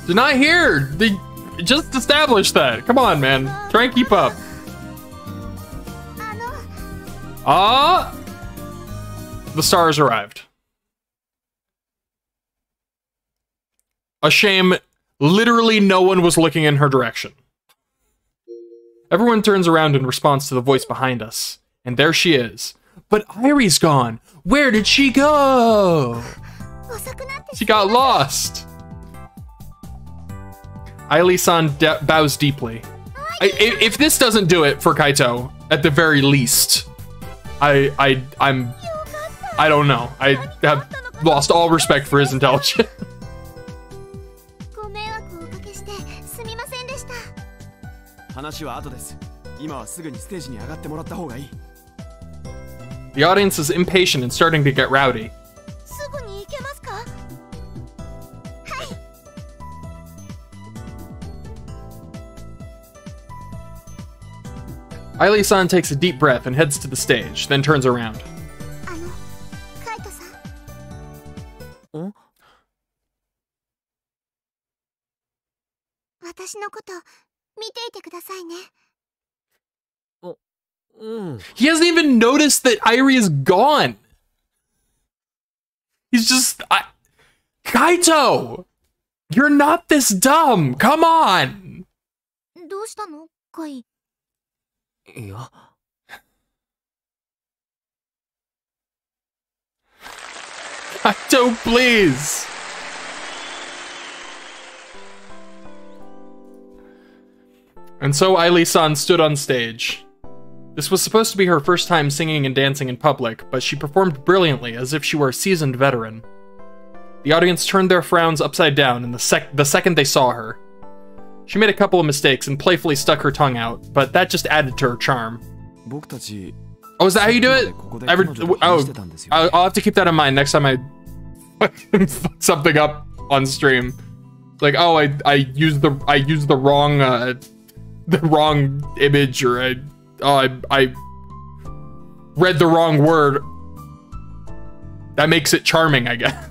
Deny here! They just established that. Come on, man. Try and keep up. Ah! The stars arrived. A shame, literally no one was looking in her direction. Everyone turns around in response to the voice behind us. And there she is. But Airi's gone. Where did she go? She got lost. Airi-san bows deeply. If this doesn't do it for Kaito, at the very least, I don't know. I have lost all respect for his intelligence. The audience is impatient and starting to get rowdy. Airi-san takes a deep breath and heads to the stage, then turns around. He hasn't even noticed that Airi is gone. He's just... Kaito! You're not this dumb! Come on! Kaito, please! And so Airi-san stood on stage. This was supposed to be her first time singing and dancing in public, but she performed brilliantly as if she were a seasoned veteran. The audience turned their frowns upside down in the second they saw her. She made a couple of mistakes and playfully stuck her tongue out, but that just added to her charm. Oh, is that how you do it? I'll have to keep that in mind next time I fuck something up on stream. Like, oh, I used the wrong image, or I read the wrong word. That makes it charming, I guess.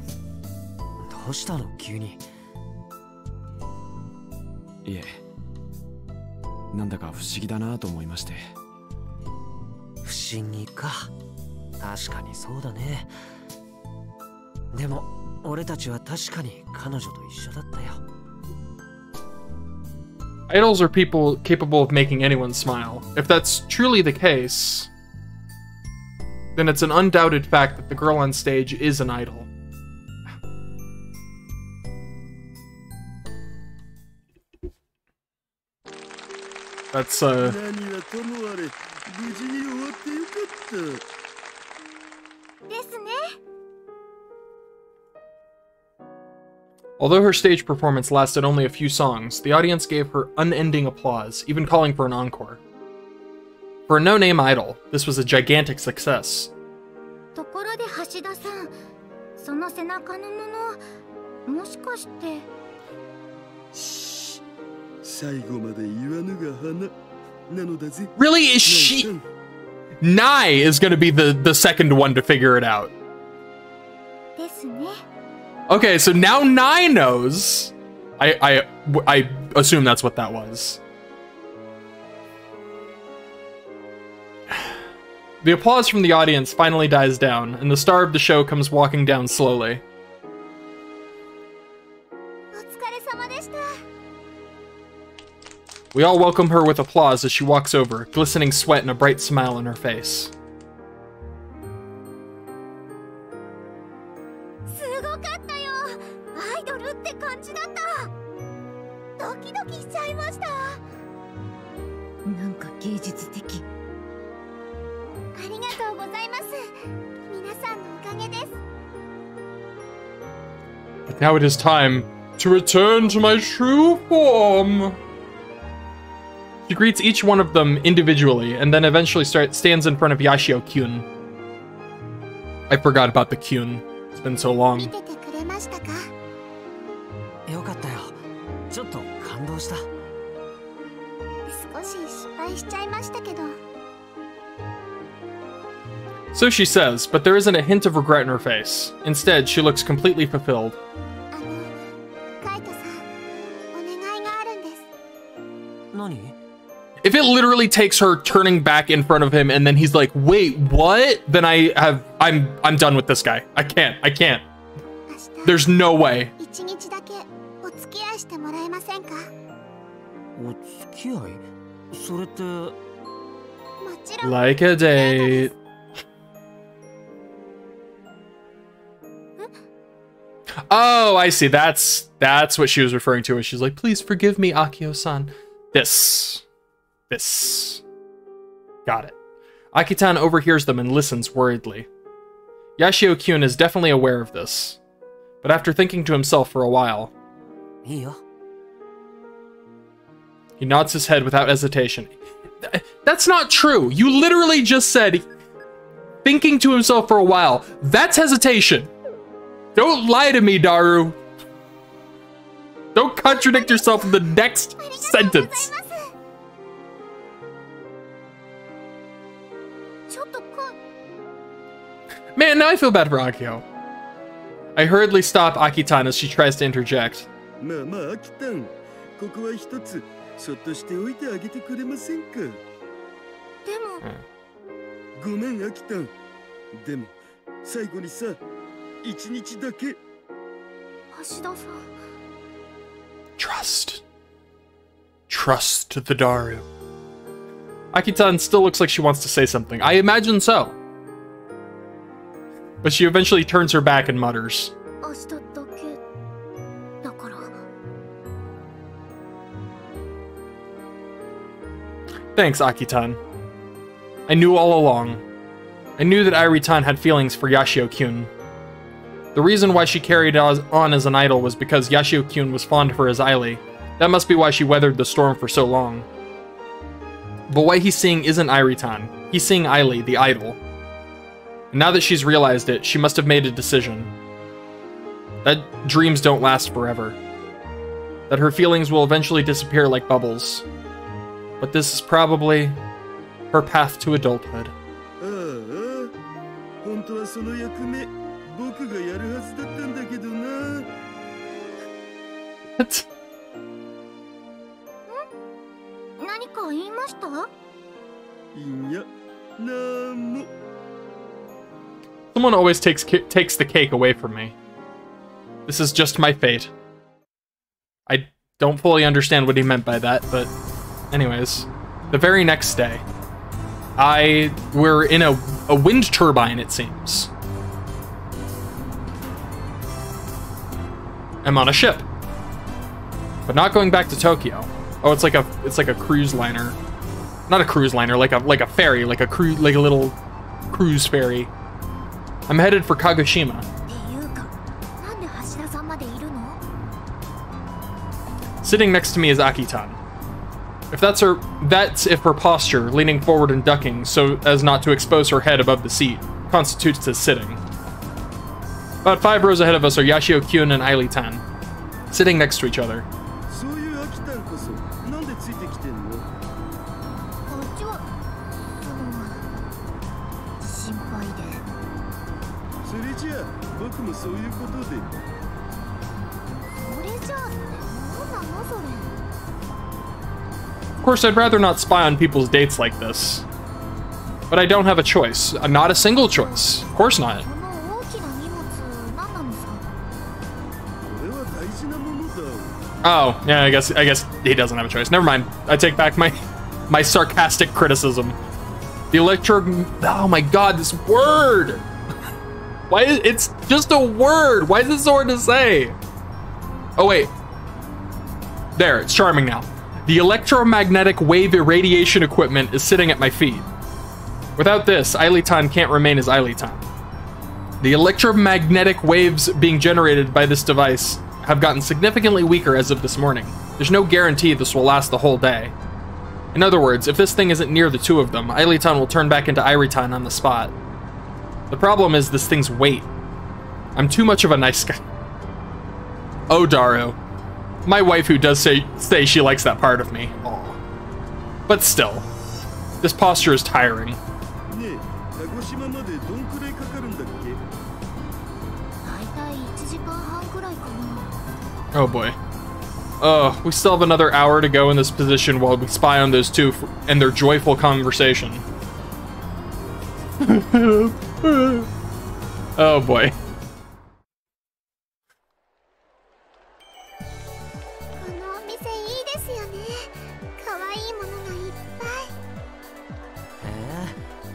Idols are people capable of making anyone smile. If that's truly the case, then it's an undoubted fact that the girl on stage is an idol. That's, Although her stage performance lasted only a few songs, the audience gave her unending applause, even calling for an encore. For a no-name idol, this was a gigantic success. ところで橋田さん、その背中のもの、もしかして。最後まで言わぬが花なのだぜ。Really? Is she? Nai is gonna be the second one to figure it out. ですね。Okay, so now Nai knows. I assume that's what that was. The applause from the audience finally dies down, and the star of the show comes walking down slowly. お疲れ様でした。 We all welcome her with applause as she walks over, glistening sweat and a bright smile on her face. すごかったよ。アイドルって感じだった。ドキドキしちゃいました。なんか芸術的。ありがとうございます。皆さんのおかげです。 But now it is time to return to my true form. She greets each one of them individually, and then eventually stands in front of Yashio-kyun. I forgot about the Kyun. It's been so long. 見ててくれましたか？よかったよ。ちょっと感動した。少し失敗しちゃいましたけど。 So she says, but there isn't a hint of regret in her face. Instead, she looks completely fulfilled. カイトさん、お願いがあるんです。何？ If it literally takes her turning back in front of him and then he's like, wait, what? Then I'm done with this guy. I can't. There's no way. 一日だけお付き合いしてもらえませんか？お付き合い？それって。もちろん。 Like a date. Oh, I see. That's what she was referring to. As she's like, please forgive me, Akio-san. This. Got it. Akitan overhears them and listens worriedly. Yashio-kyun is definitely aware of this. But after thinking to himself for a while, いいよ。 he nods his head without hesitation. That's not true. You literally just said, thinking to himself for a while. That's hesitation. Don't lie to me, Daru. Don't contradict yourself in the next sentence. Man, now I feel bad for Akio. I hurriedly stop Akitan as she tries to interject. まあまあ、アキタン、ここは一つそっとしておいてあげてくれませんか？でも、ごめん、アキタン。でも、最後にさ、一日だけ。橋田さん。Trust the Daru. Akitan still looks like she wants to say something. I imagine so. But she eventually turns her back and mutters. 明日だけだから。 Thanks, Akitan. I knew all along. I knew that Airi-tan had feelings for Yashio-kyun. The reason why she carried on as an idol was because Yashio-kyun was fond of her as Airi. That must be why she weathered the storm for so long. But what he's seeing isn't Airi-tan. He's seeing Airi, the idol. And now that she's realized it, she must have made a decision. That dreams don't last forever. That her feelings will eventually disappear like bubbles. But this is probably her path to adulthood. 本当はその役目、僕がやるはずだったんだけどな。What? 何か言いました？いや、なんも。 Someone always takes the cake away from me. This is just my fate. I don't fully understand what he meant by that, but anyways. The very next day, we're in a wind turbine, it seems. I'm on a ship. But not going back to Tokyo. Oh, it's like a cruise liner. Not a cruise liner, like a ferry, like a little cruise ferry. I'm headed for Kagoshima. Sitting next to me is Akitan. That's if her posture, leaning forward and ducking so as not to expose her head above the seat, constitutes as sitting. About 5 rows ahead of us are Yashio-kyun and Airi-tan, sitting next to each other. そういうアキタンこそなんでついてきてんの？こっちは心配で。それじゃあ僕もそういうことで。それじゃあって何なのそれ。 Of course, I'd rather not spy on people's dates like this. But I don't have a choice. Not a single choice. Of course not. この大きな荷物何なのさ。これは大事なものだ。 Oh, yeah, I guess he doesn't have a choice. Never mind. I take back my sarcastic criticism. The oh my god, this word! Why it's just a word? Why is it so hard to say? Oh wait. There, it's charming now. The electromagnetic wave irradiation equipment is sitting at my feet. Without this, Airi-tan can't remain as Airi-tan. The electromagnetic waves being generated by this device have gotten significantly weaker as of this morning. There's no guarantee this will last the whole day. In other words, if this thing isn't near the two of them, Airi-tan will turn back into Airi-tan on the spot. The problem is this thing's weight. I'm too much of a nice guy. Oh, Daru. My waifu does say she likes that part of me. Aww. But still, this posture is tiring. ねえ、鹿児島までどんくらいかかるんだっけ？だいたい1時間半くらいかな。 Oh boy. We still have another hour to go in this position while we spy on those two and their joyful conversation. Oh boy. このお店いいですよね。可愛いものがいっぱい。へえ、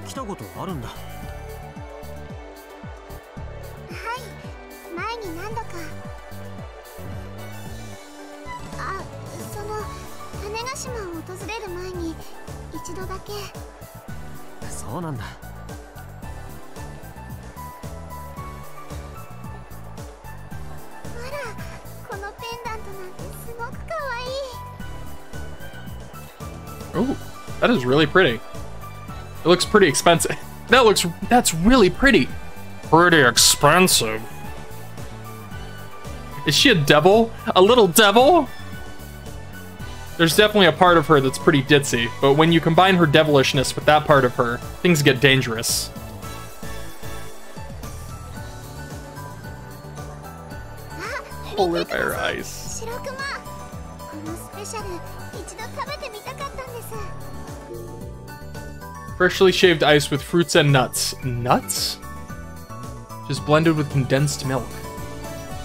来たことあるんだ。はい、前に何度か。あ、その種子島を訪れる前に一度だけ。そうなんだ。あら、このペンダントなんてすごく可愛い。 Oh, that is really pretty. It looks pretty expensive. That's really pretty. Pretty expensive. Is she a devil? A little devil? There's definitely a part of her that's pretty ditzy, but when you combine her devilishness with that part of her, things get dangerous. Polar bear ice. 白熊、このスペシャル一度食べてみたかったんです。 Freshly shaved ice with fruits and nuts. Nuts? Just blended with condensed milk.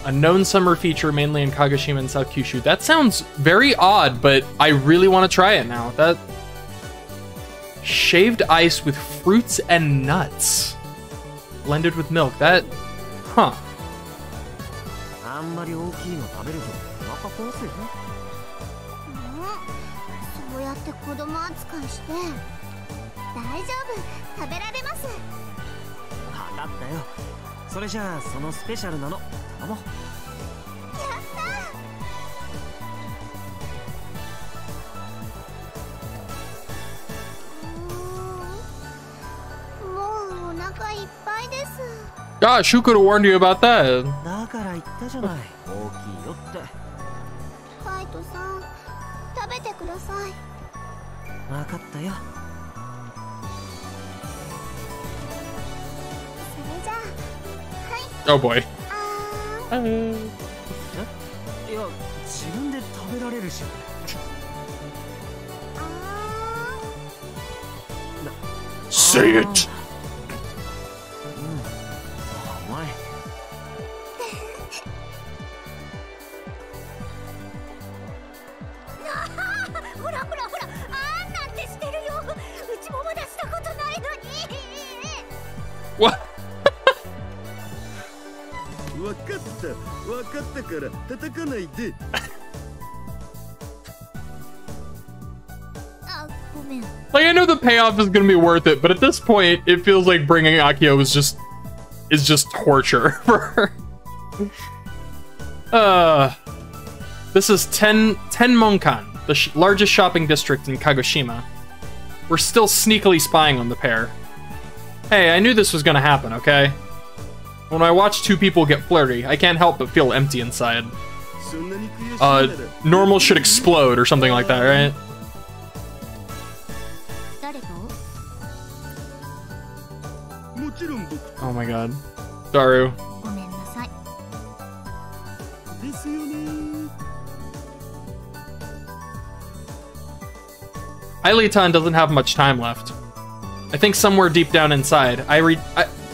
A known summer feature mainly in Kagoshima and South Kyushu. That sounds very odd, but I really want to try it now. That shaved ice with fruits and nuts. Blended with milk. That, huh. あんまり大きいの食べるとお腹壊すよ。そうやって子供扱いして。大丈夫、食べられます。分かったよ。それじゃあそのスペシャルなの頼もう。やったもうお腹いっぱいです。 Gosh, who could have warned you about that? だから言ったじゃない。大きいよって。カイトさん、食べてください。分かったよ。 Oh boy. いや、自分で食べられるし。 Say it. うまい。ほらほらほら、あんなんてしてるよ。うちもまだしたことないのに。 What? わかったから叩かないで。あ、ごめん。 Like, I know the payoff is gonna be worth it, but at this point, it feels like bringing Akio is just torture for her. This is Tenmonkan, the largest shopping district in Kagoshima. We're still sneakily spying on the pair. Hey, I knew this was gonna happen, okay? When I watch two people get flirty, I can't help but feel empty inside. Normal should explode or something like that, right? Oh my god. Daru. Airi-tan doesn't have much time left. I think somewhere deep down inside,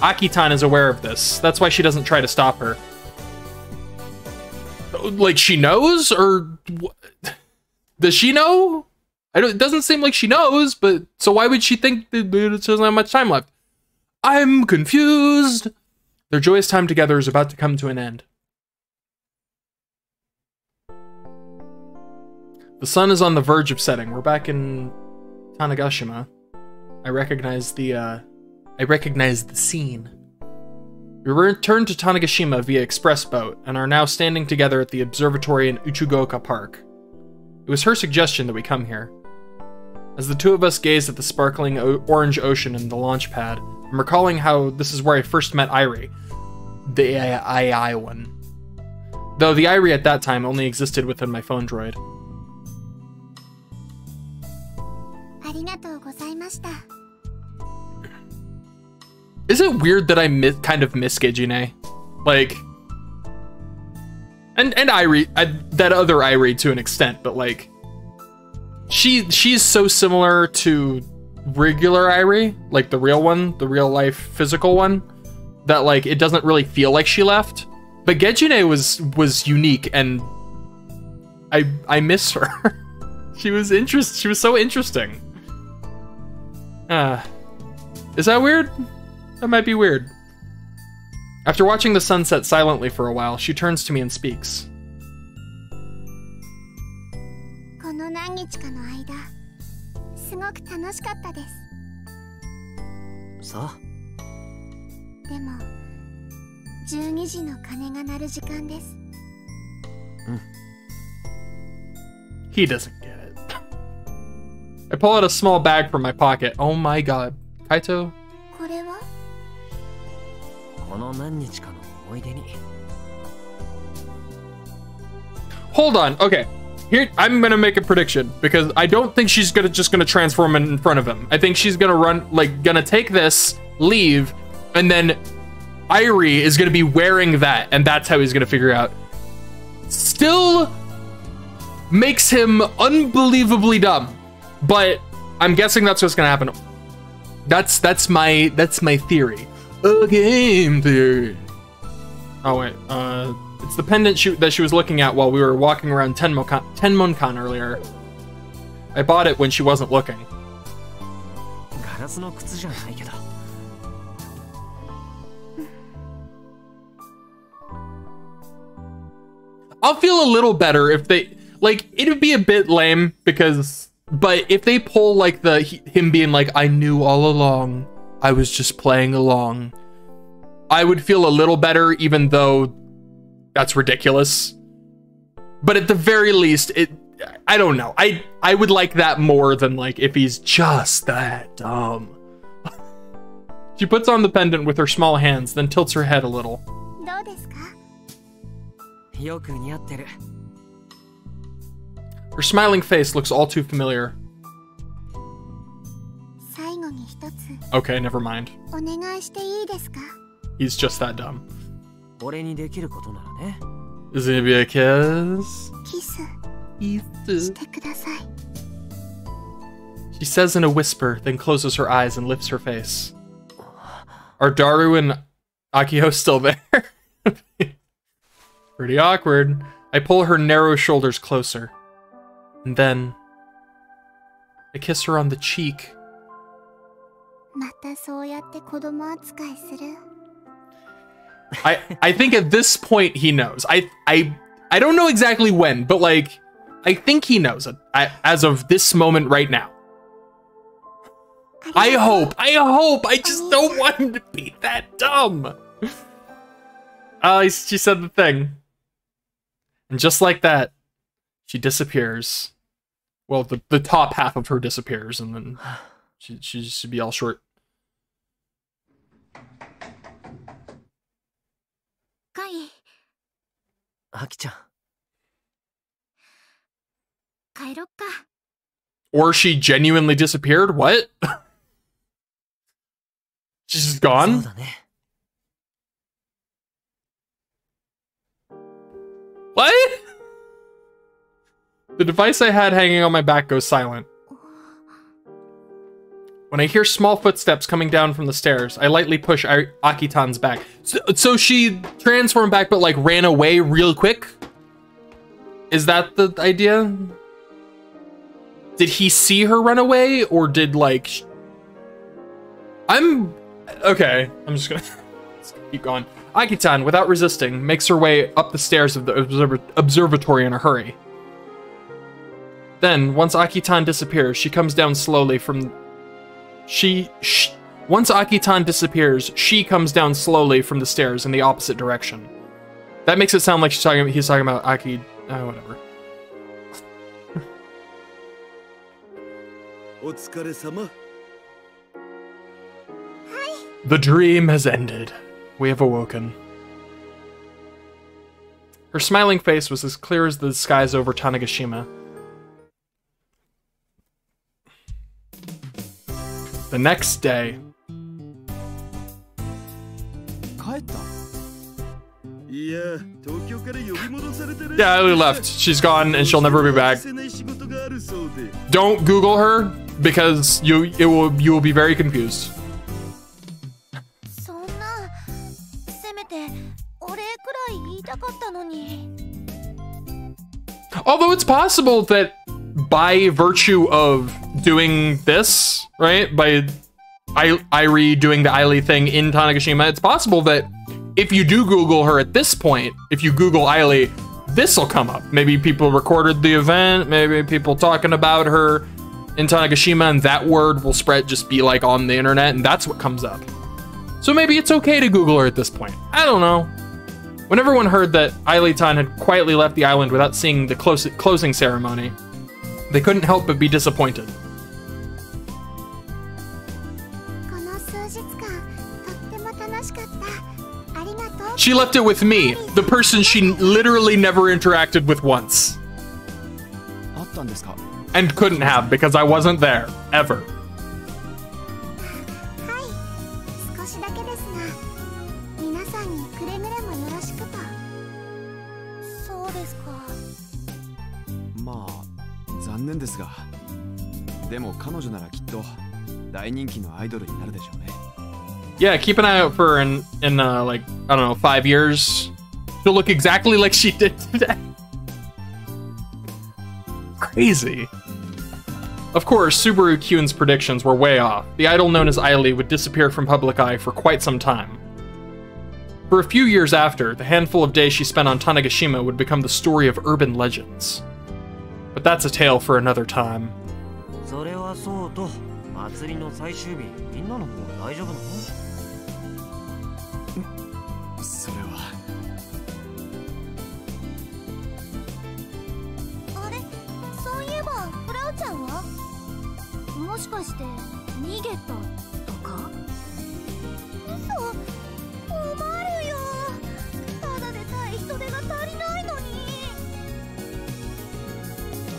Aki-tan is aware of this. That's why she doesn't try to stop her. Like, she knows? Or does she know? It doesn't seem like she knows, but so why would she think that she doesn't have much time left? I'm confused. Their joyous time together is about to come to an end. The sun is on the verge of setting. We're back in Tanegashima. I recognize the scene. We returned to Tanegashima via express boat and are now standing together at the observatory in Uchugoka Park. It was her suggestion that we come here. As the two of us gazed at the sparkling orange ocean and the launch pad, I'm recalling how this is where I first met Airi, the AI one. Though the Airi at that time only existed within my phone droid. Is it weird that I kind of miss Gejine? Like, and Airi, that other Airi to an extent, but like, she's so similar to regular Airi, like the real one, the real life physical one, that like it doesn't really feel like she left. But Gejine was unique, and I miss her. She was so interesting. Is that weird? That might be weird. After watching the sunset silently for a while, she turns to me and speaks. So? He doesn't get it. I pull out a small bag from my pocket. Oh my god. Kaito? Hold on. Okay. Here, I'm gonna make a prediction because I don't think she's just gonna transform in front of him. I think she's gonna take this, leave, and then Airi is gonna be wearing that, and that's how he's gonna figure out. Still makes him unbelievably dumb, but I'm guessing that's what's gonna happen. That's my theory. A game theory. Oh wait, it's the pendant that she was looking at while we were walking around Tenmonkan earlier. I bought it when she wasn't looking. I'll feel a little better if they, like, it would be a bit lame because, but if they pull like him being like, I knew all along, I was just playing along, I would feel a little better, even though that's ridiculous. But at the very least, I don't know. I would like that more than like if he's just that dumb. She puts on the pendant with her small hands, then tilts her head a little. Her smiling face looks all too familiar. Okay, never mind. He's just that dumb. Is it gonna be a kiss? She says in a whisper, then closes her eyes and lifts her face. Are Daru and Akio still there? Pretty awkward. I pull her narrow shoulders closer. And then I kiss her on the cheek. I think at this point he knows. I don't know exactly when, but like I think he knows it as of this moment right now. I hope. I just don't want him to be that dumb. She said the thing. And just like that, She disappears. Well, the top half of her disappears, and then she should be all short. Kai. Aki-chan. Or she genuinely disappeared? What? She's just gone? What? The device I had hanging on my back goes silent. When I hear small footsteps coming down from the stairs, I lightly push Akitan's back. So she transformed back, but like ran away real quick? Is that the idea? Did he see her run away, or did like... Okay, I'm just gonna keep going. Akitan, without resisting, makes her way up the stairs of the observatory in a hurry. Then, once Akitan disappears, she comes down slowly from... Once Akitan disappears, she comes down slowly from the stairs in the opposite direction. That makes it sound like he's talking about Aki... whatever. The dream has ended. We have awoken. Her smiling face was as clear as the skies over Tanegashima. The next day... Yeah, Airi left. She's gone and she'll never be back. Don't Google her, because you will be very confused. Although it's possible that by virtue of doing this, right, by Airi doing the Airi thing in Tanegashima, it's possible that if you do Google her at this point, if you Google Airi, this will come up. Maybe people recorded the event, maybe people talking about her in Tanegashima, and that word will spread, just be like on the internet, and that's what comes up. So maybe it's okay to Google her at this point. I don't know. When everyone heard that Airi-tan had quietly left the island without seeing the closing ceremony, they couldn't help but be disappointed. She left it with me, the person she literally never interacted with once. And couldn't have, because I wasn't there, ever. Yeah, keep an eye out for her in like, I don't know, 5 years. She'll look exactly like she did today. Crazy. Of course, Subaru Kyun's predictions were way off. The idol known as Airi would disappear from public eye for quite some time. For a few years after, the handful of days she spent on Tanegashima would become the story of urban legends. But that's a tale for another time.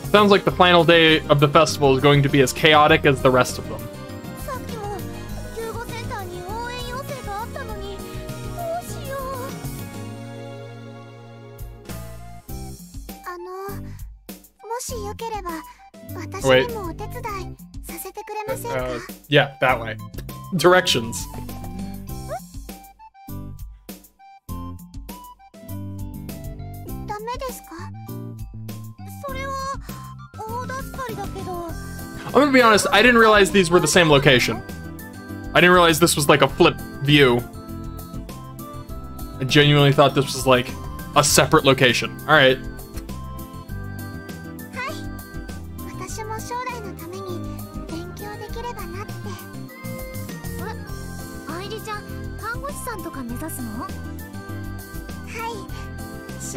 Sounds like the final day of the festival is going to be as chaotic as the rest of them. Wait. Yeah, that way. Directions. I'm gonna be honest, I didn't realize these were the same location. I didn't realize this was like a flip view. I genuinely thought this was like a separate location. Alright.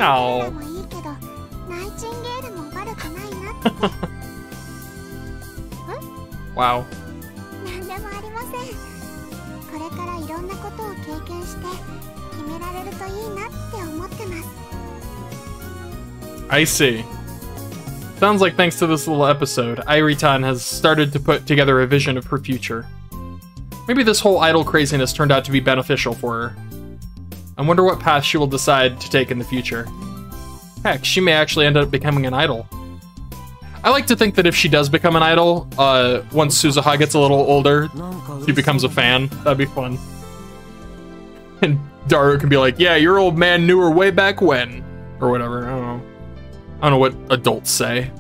Oh. 悪くないなって。Wow. なんでもありません。これからいろんなことを経験して決められるといいなって思ってます。I see. Sounds like thanks to this little episode, Airi-tan has started to put together a vision of her future. Maybe this whole idol craziness turned out to be beneficial for her. I wonder what path she will decide to take in the future. Heck, she may actually end up becoming an idol. I like to think that if she does become an idol, once Suzuha gets a little older, she becomes a fan. That'd be fun. And Daru can be like, yeah, your old man knew her way back when. Or whatever, I don't know. I don't know what adults say.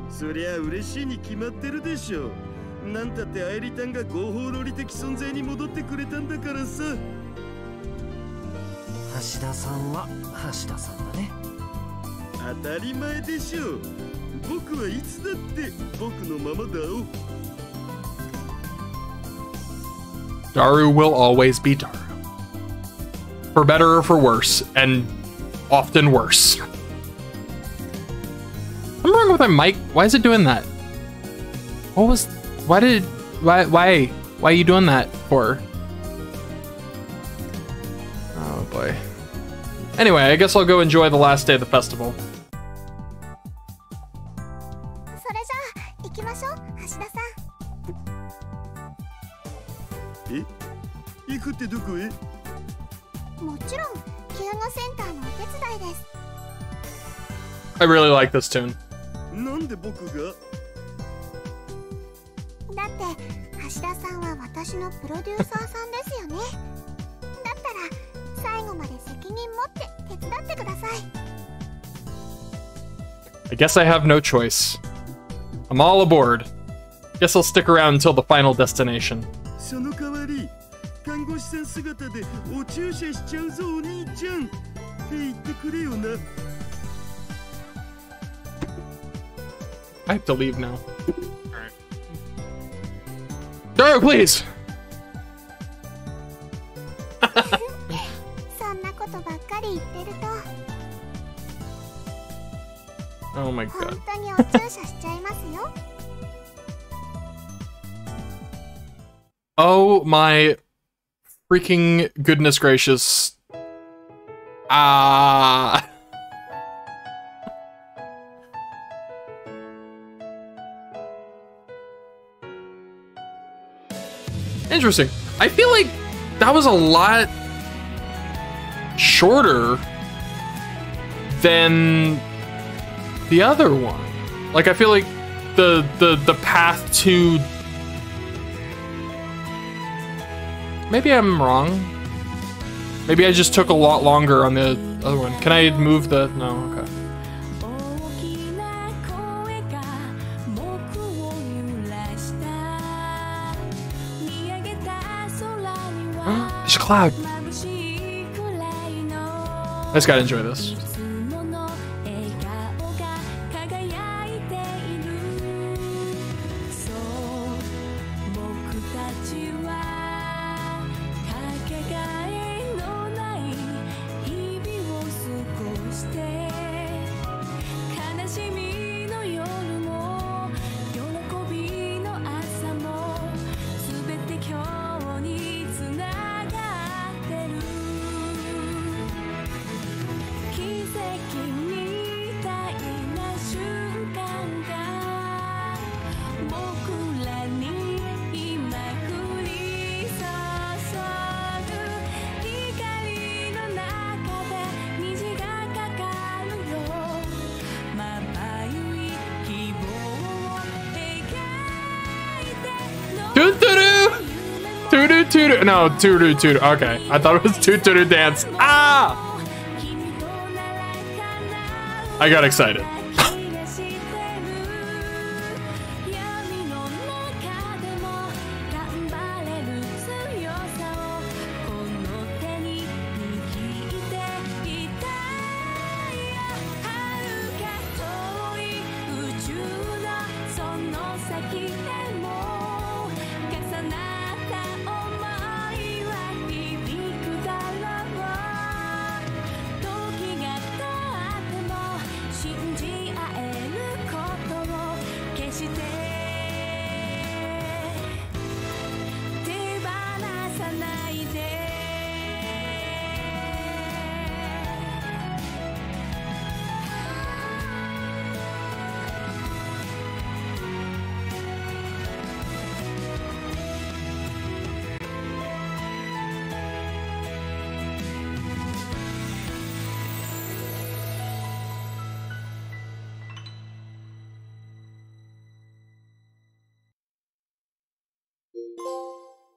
そりゃ嬉しいに決まってるでしょ。なんたって愛理たんが合法論理的存在に戻ってくれたんだからさ。橋田さんは橋田さんだね。当たり前でしょ。僕はいつだって僕のままだよ。Daru will always be Daru. For better or for worse, and often worse. What's wrong with my mic? Why is it doing that? What was... Why are you doing that for? Oh boy. Anyway, I guess I'll go enjoy the last day of the festival. それじゃあ行きましょう、橋田さん。え？行くってどこへ？もちろん救護センターのお手伝いです。 I really like this tune. なんで僕が？だって橋田さんは私のプロデューサーさんですよね。だったら最後まで責任持って手伝ってください。 I guess I have no choice. I'm all aboard. Guess I'll stick around until the final destination. その代わり看護師さん姿でお注射しちゃうぞお兄ちゃんって言ってくれよな。I have to leave now. Alright. Daru, please! そんなことばっかり言ってると Oh my 本 god. 当にお注射しちゃいますよ。 Oh my freaking goodness gracious. Ah. Interesting. I feel like that was a lot shorter than the other one. Like I feel like the path to... Maybe I'm wrong. Maybe I just took a lot longer on the other one. Can I move the... No, okay. There's a cloud. I just gotta enjoy this. No, Turu. Okay, I thought it was Turu dance. Ah! I got excited.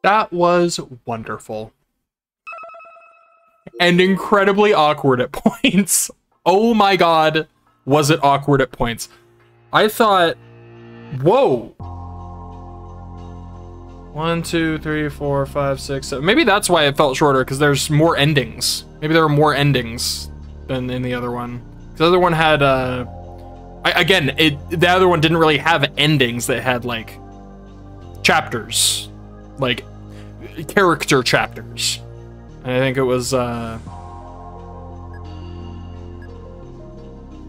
That was wonderful. And incredibly awkward at points. Oh my god, was it awkward at points. I thought, whoa. 1, 2, 3, 4, 5, 6, 7. Maybe that's why it felt shorter, because there's more endings. Maybe there were more endings than in the other one. The other one had, the other one didn't really have endings. That had, like, chapters. Like, character chapters. And I think it was,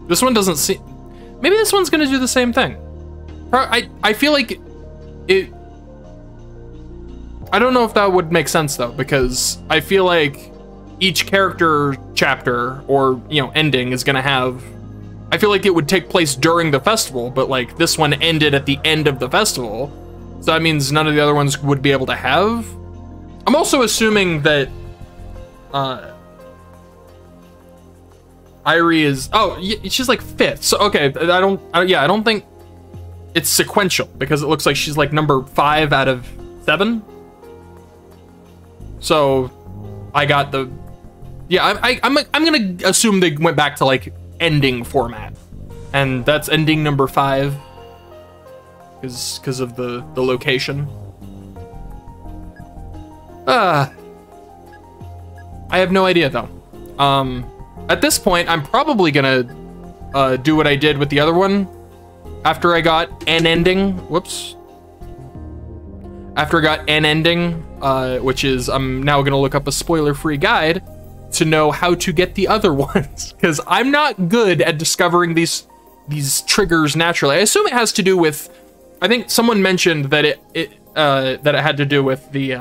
this one doesn't seem... Maybe this one's gonna do the same thing. I feel like it... I don't know if that would make sense, though, because I feel like each character chapter, or, you know, ending is gonna have... I feel like it would take place during the festival, but, like, this one ended at the end of the festival. So that means none of the other ones would be able to have. I'm also assuming that Airi is... Oh, she's like 5th. So, okay, I don't think it's sequential, because it looks like she's like number 5 out of 7. So I got the... Yeah, I'm gonna assume they went back to, like, ending format. And that's ending number 5. Because of the location. I have no idea, though. At this point, I'm probably gonna do what I did with the other one. After I got an ending. Whoops. After I got an ending, which is, I'm now gonna look up a spoiler-free guide to know how to get the other ones. Because I'm not good at discovering these triggers naturally. I assume it has to do with... I think someone mentioned that it had to do with the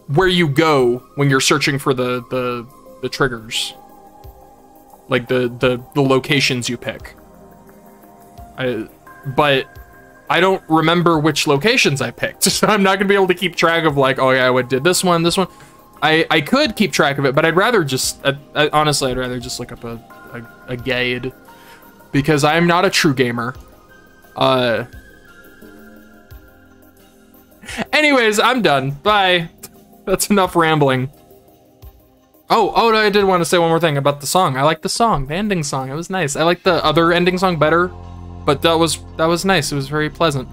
where you go when you're searching for the triggers, like the locations you pick. But I don't remember which locations I picked, so I'm not gonna be able to keep track of, like, oh yeah, I did this one. I could keep track of it, but I'd rather just honestly I'd rather just look up a guide. Because I'm not a true gamer. Anyways, I'm done. Bye. That's enough rambling. Oh, no, I did want to say one more thing about the song. I like the song, the ending song. It was nice. I like the other ending song better, but that was nice. It was very pleasant.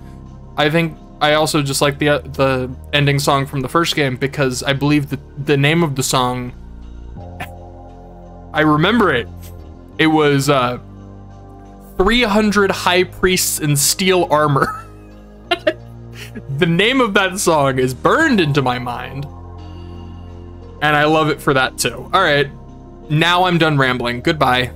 I think I also just like the ending song from the first game, because I believe the name of the song, I remember it. It was 300 High Priests in Steel Armor. The name of that song is burned into my mind. And I love it for that too. All right, now I'm done rambling. Goodbye.